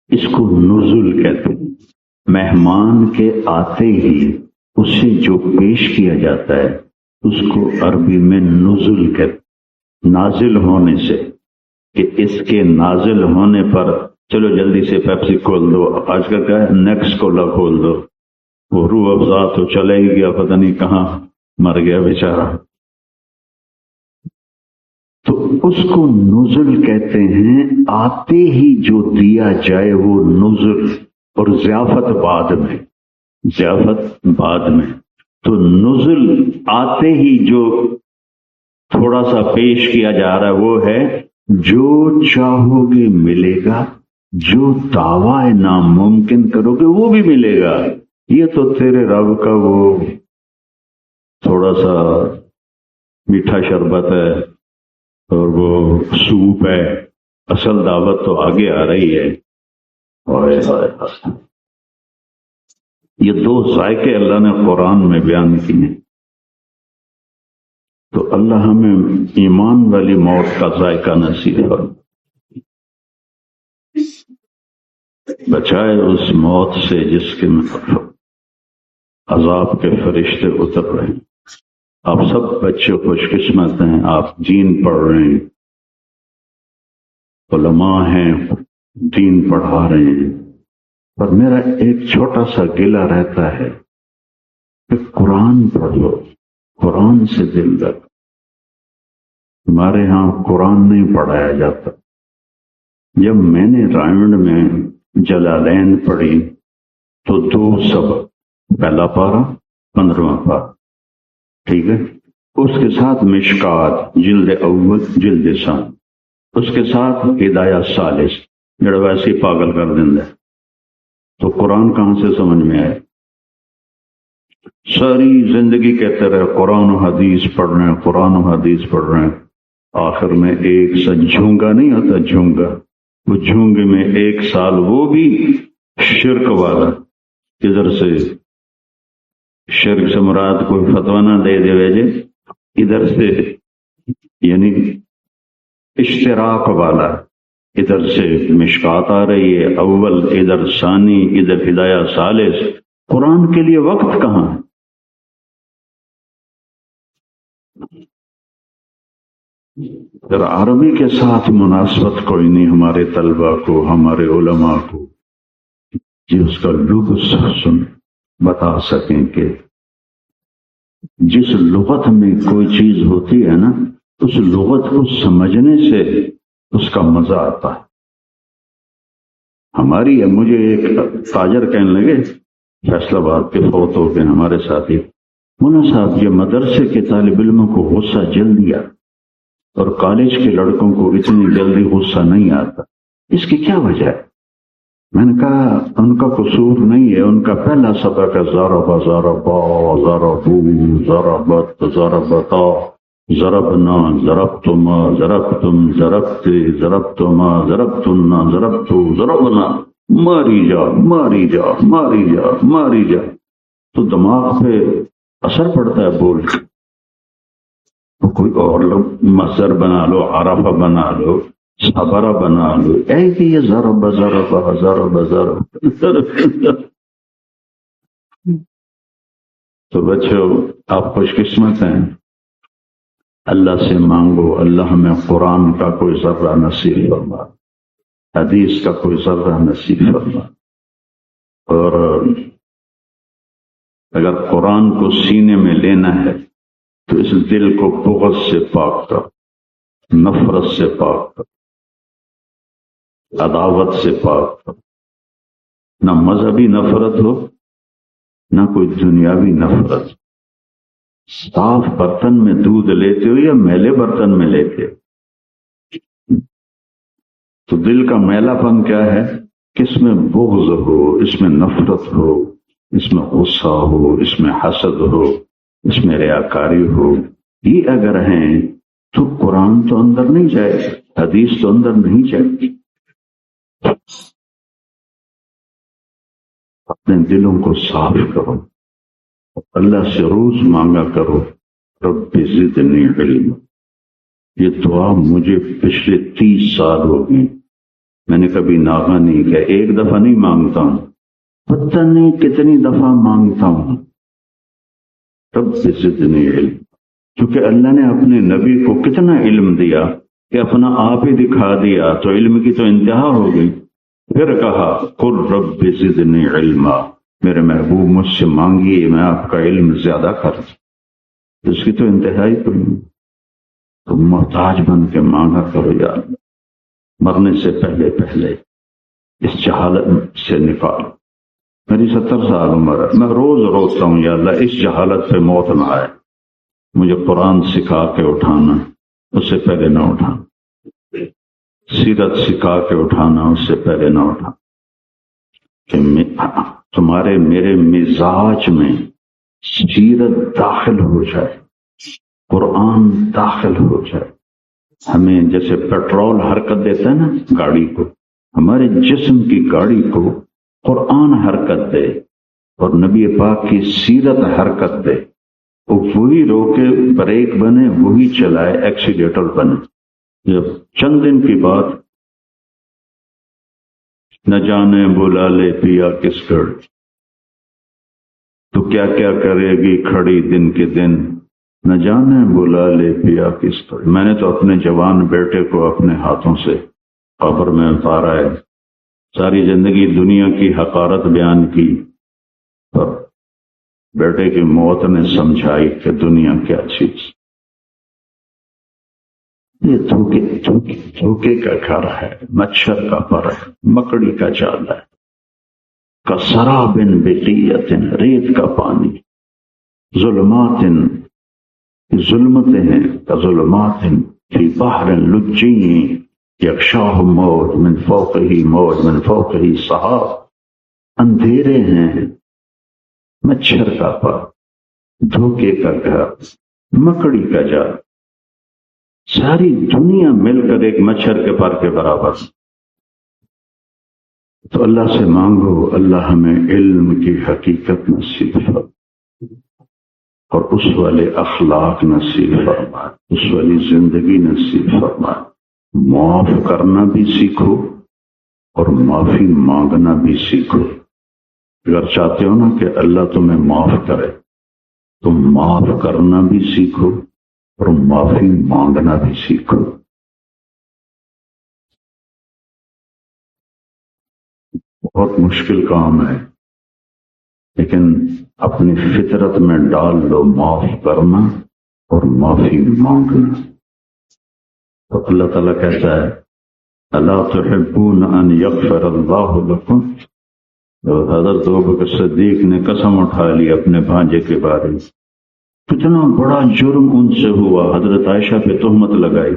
اس کو نزل کہتے ہیں۔ مہمان کے آتے ہی اسے جو پیش کیا جاتا ہے اس کو عربی میں نزل کہتے ہیں۔ نازل ہونے سے، کہ اس کے نازل ہونے پر چلو جلدی سے پیپسی کھول دو، آج کا کیا ہے نیکس کولا کھول دو، وہ روح افزا تو چلے ہی گیا، پتہ نہیں کہاں مر گیا بیچارہ۔ تو اس کو نزل کہتے ہیں۔ آتے ہی جو دیا جائے وہ نزل، اور ضیافت بعد میں، ضیافت بعد میں۔ تو نزل آتے ہی جو تھوڑا سا پیش کیا جا رہا ہے وہ ہے جو چاہو گے ملے گا، جو دعوی ناممکن کرو گے وہ بھی ملے گا۔ یہ تو تیرے رب کا وہ تھوڑا سا میٹھا شربت ہے اور وہ سوپ ہے، اصل دعوت تو آگے آ رہی ہے۔ یہ دو ذائقے اللہ نے قرآن میں بیان کیے، تو اللہ ہمیں ایمان والی موت کا ذائقہ نصیب فرمائے، بچائے اس موت سے جس کے عذاب کے فرشتے اتر رہے ہیں۔ آپ سب بچے خوش قسمت ہیں، آپ دین پڑھ رہے ہیں، علماء ہیں، دین پڑھا رہے ہیں، پر میرا ایک چھوٹا سا گلہ رہتا ہے کہ قرآن پڑھو، قرآن سے دل لگ۔ ہمارے ہاں قرآن نہیں پڑھایا جاتا۔ جب میں نے رائمنڈ میں جلالین پڑھی تو 2 سبق، پہلا پارہ 15واں پارہ، ٹھیک ہے، اس کے ساتھ مشکات جلد اول جلد ثانی، اس کے ساتھ ہدایہ ثالث جڑا ویسے ہی پاگل کر دیں ہے۔ تو قرآن کہاں سے سمجھ میں آئے؟ ساری زندگی کہتے رہے قرآن و حدیث پڑھ رہے ہیں، قرآن و حدیث پڑھ رہے ہیں، آخر میں ایک سا جھونگا نہیں ہوتا، جھونگا، وہ جھونگے میں 1 سال وہ بھی شرک والا، ادھر سے شرک سے مراد کوئی فتویٰ نہ دے دے ویجے، ادھر سے یعنی اشتراک والا، ادھر سے مشکات آ رہی ہے اول، ادھر ثانی، ادھر ہدایہ ثالث۔ قرآن کے لیے وقت کہاں ہے؟ پھر عربی کے ساتھ مناسبت کوئی نہیں ہمارے طلبہ کو، ہمارے علماء کو، جی اس کا لطف بتا سکیں کہ جس لغت میں کوئی چیز ہوتی ہے نا، اس لغت کو سمجھنے سے اس کا مزہ آتا ہے۔ ہماری مجھے ایک تاجر کہنے لگے، فیصل آباد کے فوت ہو گئے ہمارے ساتھی، مولانا صاحب یہ مدرسے کے طالب علموں کو غصہ جل دیا اور کالج کے لڑکوں کو اتنی جلدی غصہ نہیں آتا، اس کی کیا وجہ ہے؟ میں نے کہا ان کا قصور نہیں ہے، ان کا پہلا سبق ہے ضرب ضربا ضربو ضربت ضربتا ضربنا ضربتما ضربتم ضربتے ضربتما ضربتنا ضربتو ضربنا، ماری جا ماری جا ماری جا ماری جا۔ تو دماغ پہ اثر پڑتا ہے بول کے، کوئی اور لوگ مصدر بنا لو، عرفہ بنا لو، صبرہ بنا لو، اے کہ یہ ضرب ضرب ضرب ضرب۔ تو بچوں آپ خوش قسمت ہیں، اللہ سے مانگو اللہ ہمیں قرآن کا کوئی ذرہ نصیب فرما، حدیث کا کوئی ذرہ نصیب فرما، اور اگر قرآن کو سینے میں لینا ہے تو اس دل کو بغض سے پاک کر، نفرت سے پاک کر، عداوت سے پاک کر، نہ مذہبی نفرت ہو نہ کوئی دنیاوی نفرت۔ صاف برتن میں دودھ لیتے ہو یا میلے برتن میں لیتے ہو؟ تو دل کا میلا پن کیا ہے کہ اس میں بغض ہو، اس میں نفرت ہو، اس میں غصہ ہو، اس میں حسد ہو، اس میں ریاکاری ہو، یہ اگر ہیں تو قرآن تو اندر نہیں جائے، حدیث تو اندر نہیں جائے. اپنے دلوں کو صاف کرو، اللہ سے روز مانگا کرو رب زدنی علم. یہ دعا مجھے پچھلے 30 سال ہو گئے، میں نے کبھی ناغہ نہیں کیا، ایک دفعہ نہیں مانگتا ہوں، پتہ نہیں کتنی دفعہ مانگتا ہوں رب زدنی علم. کیونکہ اللہ نے اپنے نبی کو کتنا علم دیا کہ اپنا آپ ہی دکھا دیا، تو علم کی تو انتہا ہو گئی. پھر کہا قل رب زدنی علما، میرے محبوب مجھ سے مانگیے میں آپ کا علم زیادہ کر دوں. اس کی تو انتہائی تو نہیں. تم محتاج بن کے مانگا کرو یار، مرنے سے پہلے پہلے اس جہالت سے نکال. میری 70 سال عمر ہے، میں روز روتا ہوں یا اللہ اس جہالت پہ موت نہ آئے، مجھے قرآن سکھا کے اٹھانا، اس سے پہلے نہ اٹھانا، سیرت سکھا کے اٹھانا، اس سے پہلے نہ اٹھانا، کہ تمہارے میرے مزاج میں سیرت داخل ہو جائے، قرآن داخل ہو جائے. ہمیں جیسے پیٹرول حرکت دیتا ہے نا گاڑی کو، ہمارے جسم کی گاڑی کو قرآن حرکت دے اور نبی پاک کی سیرت حرکت دے، وہی روکے بریک بنے، وہی چلائے ایکسیلیٹر بنے. جب چند دن کی بات، نہ جانے بلا لے پیا کس گھڑ، تو کیا کیا کرے گی کھڑی دن کے دن، نہ جانے بلا لے پیا کس گھڑ. میں نے تو اپنے جوان بیٹے کو اپنے ہاتھوں سے قبر میں اتارا ہے. ساری زندگی دنیا کی حقارت بیان کی، اور بیٹے کی موت نے سمجھائی کہ دنیا کیا چیز. یہ دھوکے کا گھر ہے، مچھر کا پر ہے، مکڑی کا جال ہے. کسراب بقیۃ، ریت کا پانی، ظلمات، ظلمتیں ہیں، کظلمات فی بحر لجی یغشاہ موج من فوقہ موج من فوقہ سحاب. اندھیرے ہیں، مچھر کا پر، دھوکے کا گھر، مکڑی کا جال. ساری دنیا مل کر ایک مچھر کے پر کے برابر. تو اللہ سے مانگو اللہ ہمیں علم کی حقیقت نصیب فرمائے اور اس والے اخلاق نصیب فرمائے، اس والی زندگی نصیب فرمائے. معاف کرنا بھی سیکھو اور معافی مانگنا بھی سیکھو. اگر چاہتے ہو نا کہ اللہ تمہیں معاف کرے تو معاف کرنا بھی سیکھو اور معافی مانگنا بھی سیکھو. بہت مشکل کام ہے، لیکن اپنی فطرت میں ڈال لو معاف کرنا اور معافی مانگنا. تو اللہ تعالیٰ کہتا ہے الا تحبون ان یغفر اللہ لکم. حضرت ابوبکر صدیق نے قسم اٹھا لی اپنے بھانجے کے بارے میں. کتنا بڑا جرم ان سے ہوا، حضرت عائشہ پہ تہمت لگائی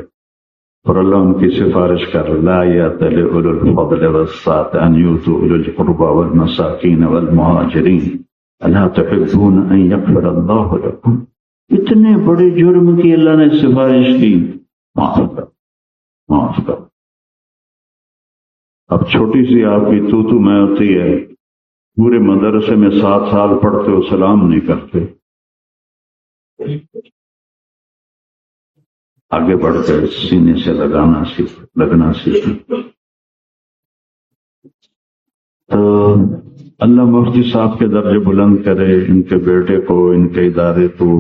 اور اللہ ان کی سفارش کر لا یأتل اولو الفضل والسعة ان یؤتوا اولي القربى والمساکین والمہاجرین الا تحبون ان یغفر اللہ لکم. اتنے بڑے جرم کی اللہ نے سفارش کی، معاف کر، معاف کر. اب چھوٹی سی آپ کی تو میں ہوتی ہے، پورے مدرسے میں 7 سال پڑھتے ہو، سلام نہیں کرتے. آگے بڑھ کر سینے سے لگنا سیکھ. تو اللہ مفتی صاحب کے درجے بلند کرے، ان کے بیٹے کو، ان کے ادارے کو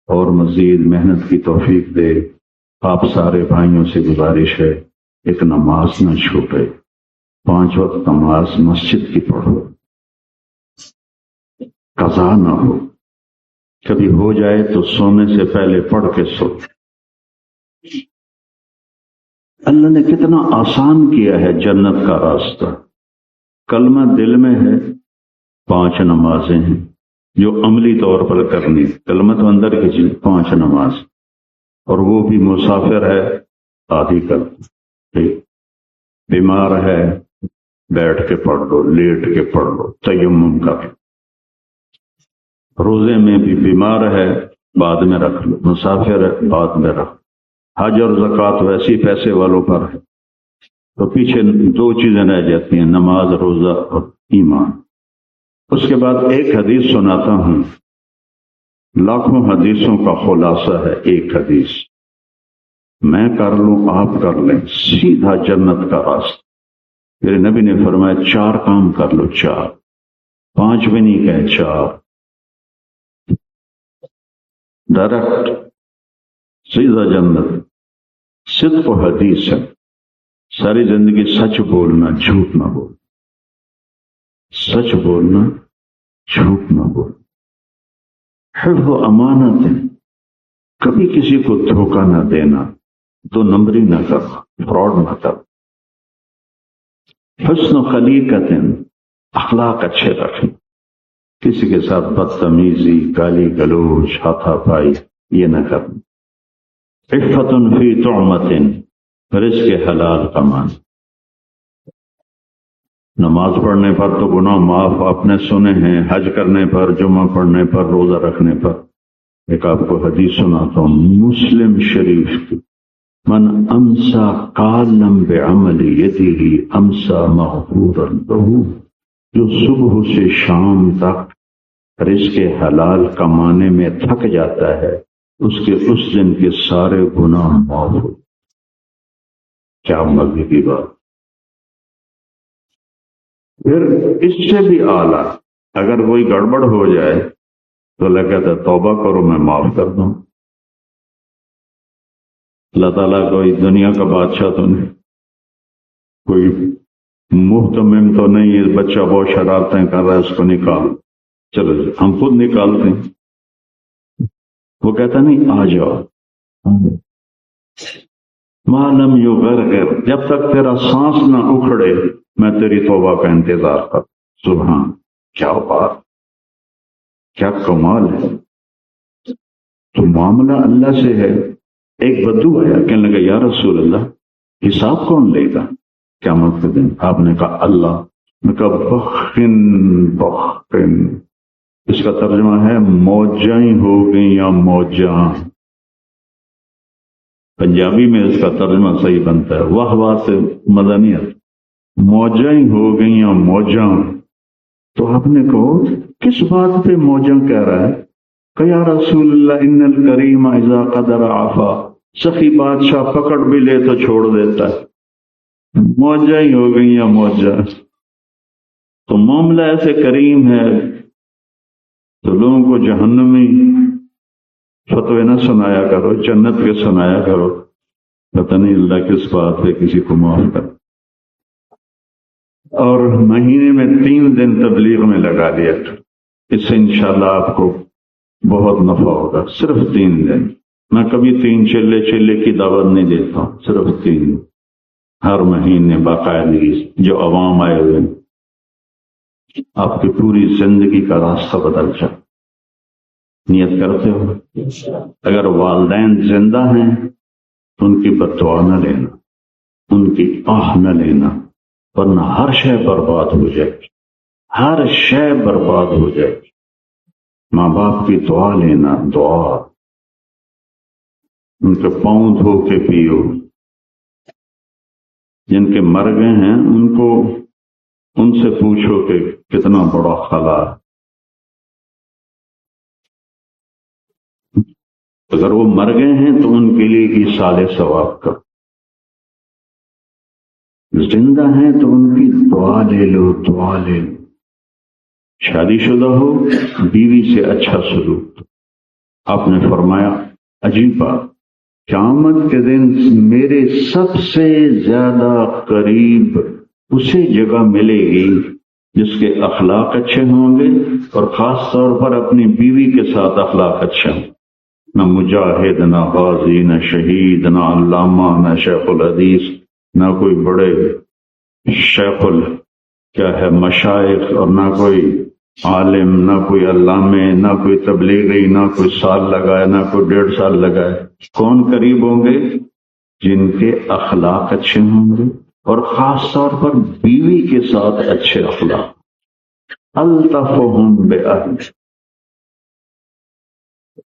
اور مزید محنت کی توفیق دے. آپ سارے بھائیوں سے گزارش ہے ایک نماز نہ چھوٹے، 5 وقت نماز مسجد کی پڑھو، قضا نہ ہو. کبھی ہو جائے تو سونے سے پہلے پڑھ کے سو. اللہ نے کتنا آسان کیا ہے جنت کا راستہ. کلمہ دل میں ہے، 5 نمازیں ہیں جو عملی طور پر کرنی. کلمہ تو اندر کی چیز، 5 نماز، اور وہ بھی مسافر ہے آدھی کر. بیمار ہے بیٹھ کے پڑھ لو، لیٹ کے پڑھ لو، تیمم کر لو۔ روزے میں بھی بیمار ہے بعد میں رکھ لو، مسافر ہے بعد میں رکھ لو۔ حج اور زکوٰۃ ویسی پیسے والوں پر ہے، تو پیچھے دو چیزیں رہ جاتی ہیں، نماز، روزہ اور ایمان۔ اس کے بعد ایک حدیث سناتا ہوں، لاکھوں حدیثوں کا خلاصہ ہے ایک حدیث، میں کر لوں آپ کر لیں، سیدھا جنت کا راستہ۔ میرے نبی نے فرمایا 4 کام کر لو، 4، 5 بھی نہیں کہے، 4 ڈائریکٹ سیدھا جنت۔ صدق و حدیث ہے، ساری زندگی سچ بولنا، جھوٹ نہ بول، سچ بولنا، جھوٹ نہ بول۔ حفظ و امانت ہے، کبھی کسی کو دھوکہ نہ دینا، 2 نمبری نہ کرنا، فراڈ نہ کرنا۔ حسن و خلیقت، اخلاق اچھے رکھنا، کسی کے ساتھ بدتمیزی، گالی گلوچ، ہاتھا پائی یہ نہ کرنا۔ عفت فی طعمت، رزق حلال کمانا۔ نماز پڑھنے پر تو گناہ معاف آپ نے سنے ہیں، حج کرنے پر، جمعہ پڑھنے پر، روزہ رکھنے پر۔ ایک آپ کو حدیث سناتا ہوں، مسلم شریف کی، من امسا کالم بعمل یدہ امسا مغفورا لہ، جو صبح سے شام تک رزق حلال کمانے میں تھک جاتا ہے، اس کے اس دن کے سارے گناہ معاف ہو۔ کیا مزے کی بات۔ پھر اس سے بھی اعلیٰ، اگر کوئی گڑبڑ ہو جائے تو اللہ کہتا ہے توبہ کرو میں معاف کر دوں۔ اللہ تعالیٰ کوئی دنیا کا بادشاہ تو نہیں، کوئی محتمم تو نہیں ہے، بچہ بہت شرارتیں کر رہا ہے اس کو نکال، چلو ہم خود نکالتے ہیں۔ وہ کہتا نہیں آ جاؤ، معلوم یو غرغر، جب تک تیرا سانس نہ اکھڑے میں تیری توبہ کا انتظار کر۔ سبحان، کیا بات، کیا کمال ہے۔ تو معاملہ اللہ سے ہے۔ ایک بدو آیا، کہنے لگا یا رسول اللہ حساب کون لے گا قیامت کے دن؟ آپ نے کہا اللہ۔ میں کہا بخن بخن، اس کا ترجمہ ہے موجیں ہو گئی یا موجاں۔ پنجابی میں اس کا ترجمہ صحیح بنتا ہے، واہ واہ سے مزہ نہیں آتا، موجیں ہو گئی یا موجاں۔ تو آپ نے کہو کس بات پہ موجاں کہہ رہا ہے؟ کہ یا رسول اللہ ان الکریم اذا قدر عفا، سخی بادشاہ پکڑ بھی لے تو چھوڑ دیتا ہے، موجیں ہی ہو گئی یا موجاں۔ تو معاملہ ایسے کریم ہے تو لوگوں کو جہنمی فتوے نہ سنایا کرو، جنت کے سنایا کرو۔ پتہ نہیں اللہ کس بات پہ کسی کو معاف کر۔ اور مہینے میں 3 دن تبلیغ میں لگا دیا، اس سے انشاءاللہ آپ کو بہت نفع ہوگا۔ صرف 3 دن، میں کبھی 3 چلے کی دعوت نہیں دیتا ہوں، صرف 3 دن ہر مہینے باقاعدگی، جو عوام آئے ہوئے آپ کی پوری زندگی کا راستہ بدل جائے۔ نیت کرتے ہو؟ اگر والدین زندہ ہیں تو ان کی بددعا نہ لینا، ان کی آہ نہ لینا، ورنہ ہر شے برباد ہو جائے گی، ہر شے برباد ہو جائے گی۔ ماں باپ کی دعا لینا، دعا، ان کے پاؤں دھو کے پیو۔ جن کے مر گئے ہیں ان سے پوچھو کہ کتنا بڑا خلا ہے۔ اگر وہ مر گئے ہیں تو ان کے لیے ایصال ثواب کرو، زندہ ہیں تو ان کی دعا لے لو، دعا لے لو۔ شادی شدہ ہو، بیوی سے اچھا سلوک۔ آپ نے فرمایا عجیب بات، قیامت کے دن میرے سب سے زیادہ قریب اسے جگہ ملے گی جس کے اخلاق اچھے ہوں گے، اور خاص طور پر اپنی بیوی کے ساتھ اخلاق اچھے ہوں۔ نہ مجاہد، نہ غازی، نہ شہید، نہ علامہ، نہ شیخ الحدیث، نہ کوئی بڑے شیخ مشائخ، اور نہ کوئی عالم، نہ کوئی علامے، نہ کوئی تبلیغی، نہ کوئی سال لگائے، نہ کوئی 1.5 سال لگائے۔ کون قریب ہوں گے؟ جن کے اخلاق اچھے ہوں گے اور خاص طور پر بیوی کے ساتھ اچھے اخلاق. الطفہم بأہل،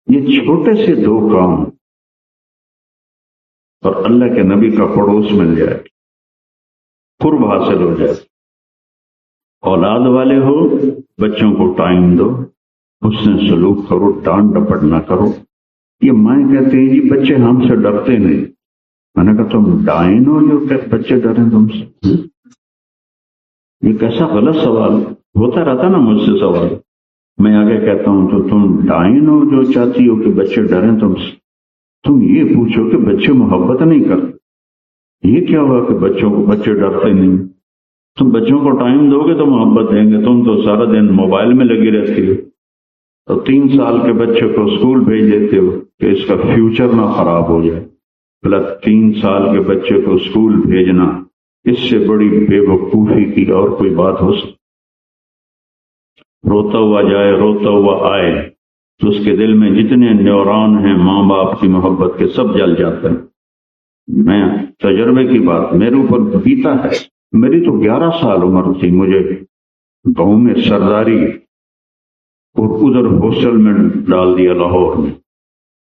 یہ چھوٹے سے 2 کام اور اللہ کے نبی کا پڑوس مل جائے، قرب حاصل ہو جائے. اولاد والے ہو، بچوں کو ٹائم دو، حسن سلوک کرو، ڈانٹ ڈپٹ نہ کرو. یہ مائیں کہتے ہیں جی بچے ہم سے ڈرتے نہیں. میں نے کہا تم ڈائن ہو جو کہ بچے ڈریں تم سے؟ یہ کیسا غلط سوال ہوتا رہتا نا مجھ سے سوال. میں آگے کہتا ہوں تو تم ڈائن ہو جو چاہتی ہو کہ بچے ڈریں تم سے؟ تم یہ پوچھو کہ بچے محبت نہیں کرتے. یہ کیا ہوا کہ بچے ڈرتے نہیں؟ تم بچوں کو ٹائم دو گے تو محبت دیں گے. تم تو سارا دن موبائل میں لگی رہتی ہو اور 3 سال کے بچے کو اسکول بھیج دیتے ہو کہ اس کا فیوچر نہ خراب ہو جائے. بھلا 3 سال کے بچے کو اسکول بھیجنا اس سے بڑی بے وقوفی کی اور کوئی بات ہو سکتی؟ روتا ہوا جائے روتا ہوا آئے تو اس کے دل میں جتنے نیوران ہیں ماں باپ کی محبت کے سب جل جاتے ہیں. میں تجربے کی بات میرے اوپر بیتا ہے. میری تو 11 سال عمر تھی، مجھے گاؤں میں سرداری اور ادھر ہاسٹل میں ڈال دیا لاہور میں.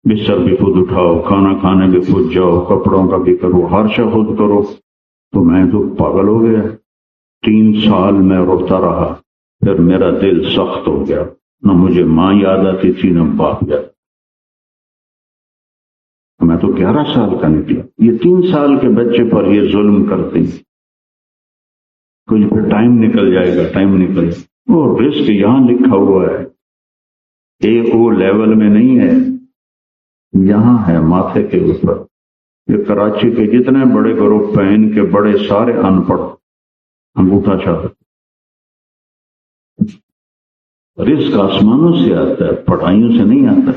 بستر بھی خود اٹھاؤ، کھانا کھانے بھی خود جاؤ، کپڑوں کا بھی کرو، ہر شے خود کرو. تو میں تو پاگل ہو گیا. 3 سال میں روتا رہا، پھر میرا دل سخت ہو گیا. نہ مجھے ماں یاد آتی تھی نہ باپ یاد. میں تو 11 سال کا نکلا. یہ 3 سال کے بچے پر یہ ظلم کرتے ہیں. کچھ پھر ٹائم نکل جائے گا، ٹائم نکل. وہ رزق یہاں لکھا ہوا ہے، AO لیول میں نہیں ہے، یہاں ہے ماتھے کے اوپر. یہ کراچی کے جتنے بڑے گروپ پہن کے بڑے سارے ان پڑھ انگوٹھا چھاپ. رزق آسمانوں سے آتا ہے، پڑھائیوں سے نہیں آتا.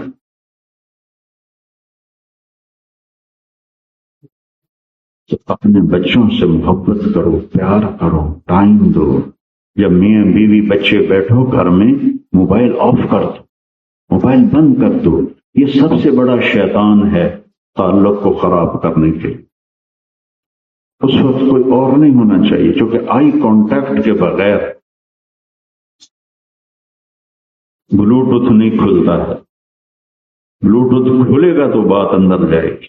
تو اپنے بچوں سے محبت کرو، پیار کرو، ٹائم دو. جب میاں بیوی بچے بیٹھو گھر میں، موبائل آف کر دو، موبائل بند کر دو. یہ سب سے بڑا شیطان ہے تعلق کو خراب کرنے کے. اس وقت کوئی اور نہیں ہونا چاہیے، کیونکہ آئی کانٹیکٹ کے بغیر بلوٹوتھ نہیں کھلتا ہے. بلوٹوتھ کھلے گا تو بات اندر جائے گی.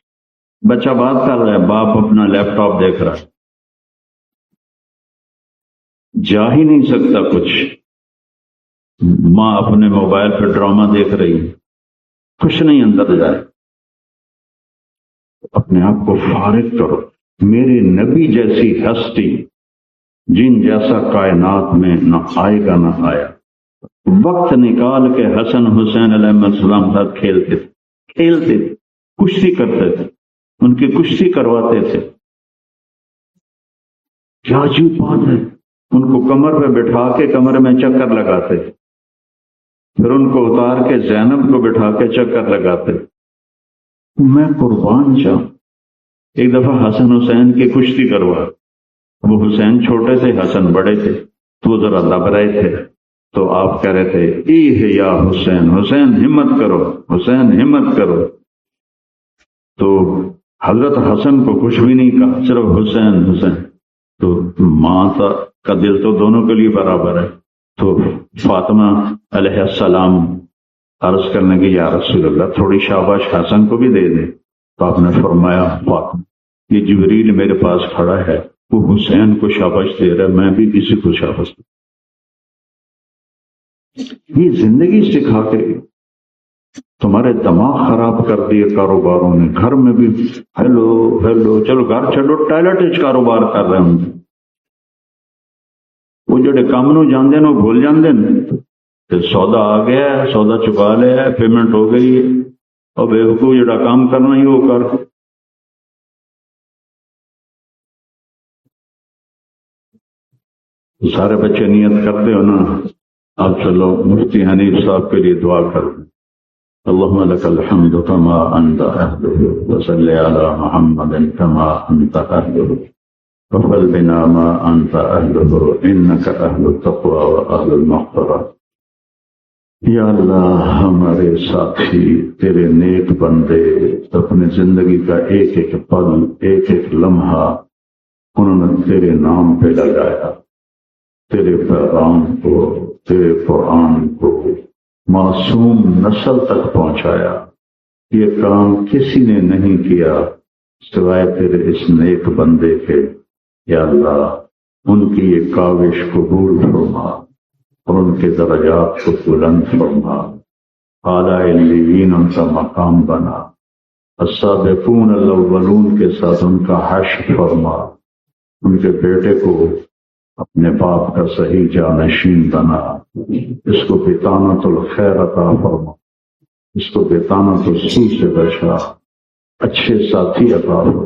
بچہ بات کر رہا ہے، باپ اپنا لیپ ٹاپ دیکھ رہا ہے، جا ہی نہیں سکتا کچھ. ماں اپنے موبائل پہ ڈرامہ دیکھ رہی ہے، کچھ نہیں اندر جائے. اپنے آپ کو فارغ کرو. میرے نبی جیسی ہستی جن جیسا کائنات میں نہ آئے گا نہ آیا. وقت نکال کے حسن حسین علیہ السلام ساتھ کھیلتے تھے، کشتی کرتے تھے، ان کی کشتی کرواتے تھے. کیا عجیب بات ہے. ان کو کمر پہ بٹھا کے کمرے میں چکر لگاتے، پھر ان کو اتار کے زینب کو بٹھا کے چکر لگاتے. میں قربان جاؤں. ایک دفعہ حسن حسین کی کشتی کروا. وہ حسین چھوٹے تھے، حسن بڑے تھے، تو وہ ذرا دب رہے تھے. تو آپ کہہ رہے تھے ای یا حسین، حسین ہمت کرو، حسین ہمت کرو. تو حضرت حسن کو کچھ بھی نہیں کہا، صرف حسین حسین. تو ماں کا دل تو دونوں کے لیے برابر ہے. تو فاطمہ علیہ السلام عرض کرنے کی یا رسول اللہ تھوڑی شاباش حسن کو بھی دے دیں. تو آپ نے فرمایا فاطمہ یہ جبریل میرے پاس کھڑا ہے، وہ حسین کو شاباش دے رہا ہے، میں بھی کسی کو شاباش دوں. یہ زندگی سکھا کے تمہارے دماغ خراب کر دیے کاروباروں نے. گھر میں بھی ہیلو ہیلو، چلو گھر چھڈو، ٹائلٹ کاروبار کر رہے ہوں. وہ جڑے کام نو جاندے نو بھول جاندے تے سودا آ گیا ہے، سودا چکا لیا ہے، پیمنٹ ہو گئی ہے، اور بیوقوف جڑا کام کرنا ہی وہ کر. سارے بچے نیت کرتے ہو نا. اب چلو مفتی حنیف صاحب کے لیے دعا کر. اللهم لك الحمد كما أنت أهله، وصل على محمد كما أنت أهله، وفل بنا ما أنت أهله، إنك أهل التقوى وأهل المغفرة. یا اللہ ہمارے ساتھی تیرے نیک بندے اپنے زندگی کا ایک ایک پل، ایک ایک لمحہ انہوں نے تیرے نام پہ لگایا، تیرے پیغام کو، تیرے قرآن کو معصوم نسل تک پہنچایا۔ یہ کام کسی نے نہیں کیا سوائے تیرے اس نیک بندے کے۔ یا اللہ ان کی یہ کاوش قبول فرما اور ان کے درجات کو بلند فرما، اعلیٰ علیین ان کا مقام بنا، السابقون الاولون کے ساتھ ان کا حشر فرما، ان کے بیٹے کو اپنے باپ کا صحیح جانشین بنا، اس کو بطانۃ الخیر عطا فرما، اس کو بطانۃ السوء سے بچا، اچھے ساتھی عطا فرما،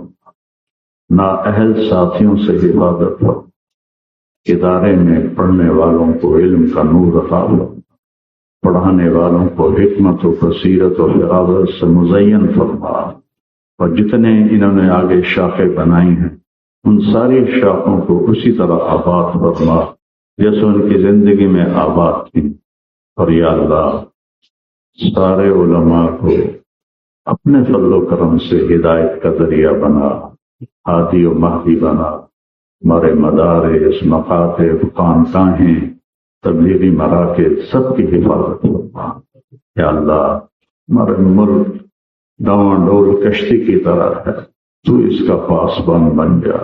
نااہل ساتھیوں سے حفاظت فرما، ادارے میں پڑھنے والوں کو علم کا نور عطا فرما، پڑھانے والوں کو حکمت و بصیرت و فراغت سے مزین فرما، اور جتنے انہوں نے آگے شاخیں بنائی ہیں ان ساری شاخوں کو اسی طرح آباد فرما جیسے ان کی زندگی میں آباد تھی۔ اور یا اللہ سارے علماء کو اپنے فضل و کرم سے ہدایت کا ذریعہ بنا، ہادی و مہدی بنا، ہمارے مدارس، مکاتب، خانقاہیں، تبلیغی مراکز سب کی حفاظت فرما۔ یا اللہ ہمارے ملک ڈاواں ڈول کشتی کی طرح ہے، تو اس کا پاسبان بن جا،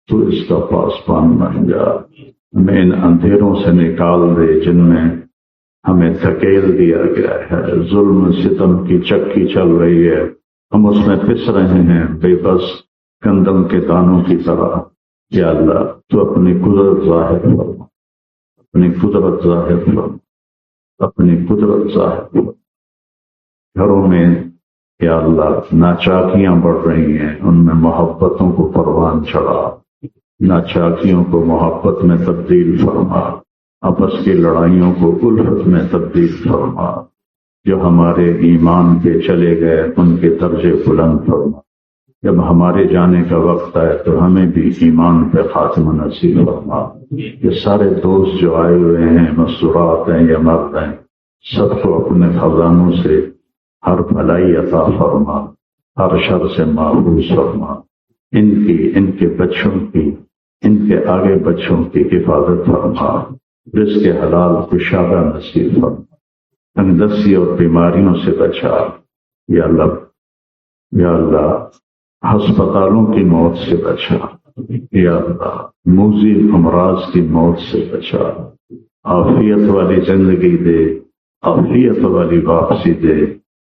تو اس کا پاسبان بن جا، ہمیں ان اندھیروں سے نکال دے جن میں ہمیں دھکیل دیا گیا ہے، ظلم ستم کی چکی چل رہی ہے، ہم اس میں پھنس رہے ہیں بے بس گندم کے دانوں کی طرح۔ یا اللہ تو اپنی قدرت ظاہر فرما، اپنی قدرت ظاہر فرما، اپنی قدرت ظاہر فرما۔ گھروں میں یا اللہ ناچاکیاں بڑھ رہی ہیں، ان میں محبتوں کو پروان چڑھا، ناچاکیوں کو محبت میں تبدیل فرما، آپس کی لڑائیوں کو الفت میں تبدیل فرما، جو ہمارے ایمان پہ چلے گئے ان کے درجے بلند فرما، جب ہمارے جانے کا وقت آئے تو ہمیں بھی ایمان پہ خاتمہ نصیب فرما۔ یہ سارے دوست جو آئے ہوئے ہیں، مستورات ہیں یا مرد ہیں، سب کو اپنے خزانوں سے ہر بھلائی عطا فرما، ہر شر سے محفوظ فرما، ان کے بچوں کی، ان کے آگے بچوں کی حفاظت فرما، رزق حلال کشادہ نصیب فرما، تنگ دستی اور بیماریوں سے بچا۔ یا اللہ ہسپتالوں کی موت سے بچا، یا اللہ موذی امراض کی موت سے بچا، عافیت والی زندگی دے، عافیت والی واپسی دے۔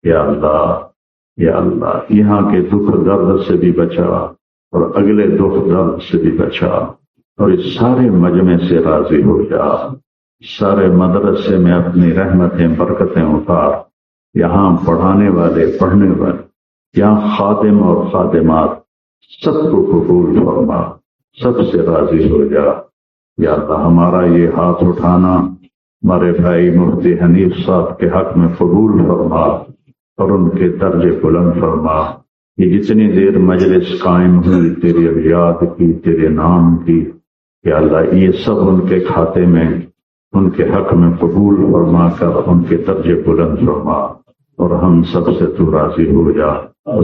یا اللہ یہاں کے دکھ درد سے بھی بچا اور اگلے دکھ درد سے بھی بچا، اور اس سارے مجمع سے راضی ہو جا، سارے مدرسے میں اپنی رحمتیں برکتیں اتار، یہاں پڑھانے والے پڑھنے والے، یہاں خادم اور خادمات سب کو قبول فرما، سب سے راضی ہو جا۔ یا اللہ ہمارا یہ ہاتھ اٹھانا ہمارے بھائی مفتی حنیف صاحب کے حق میں قبول فرما اور ان کے درجے بلند فرما۔ یہ جتنی دیر مجلس قائم ہوئی تیری یاد کی، تیرے نام کی، یا اللہ یہ سب ان کے کھاتے میں ان کے حق میں قبول فرما کر ان کے درجے بلند فرما، اور ہم سب سے تو راضی ہو جا۔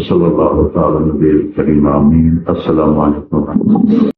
صلی اللہ تعالی نبی کریم آمین۔ السلام علیکم۔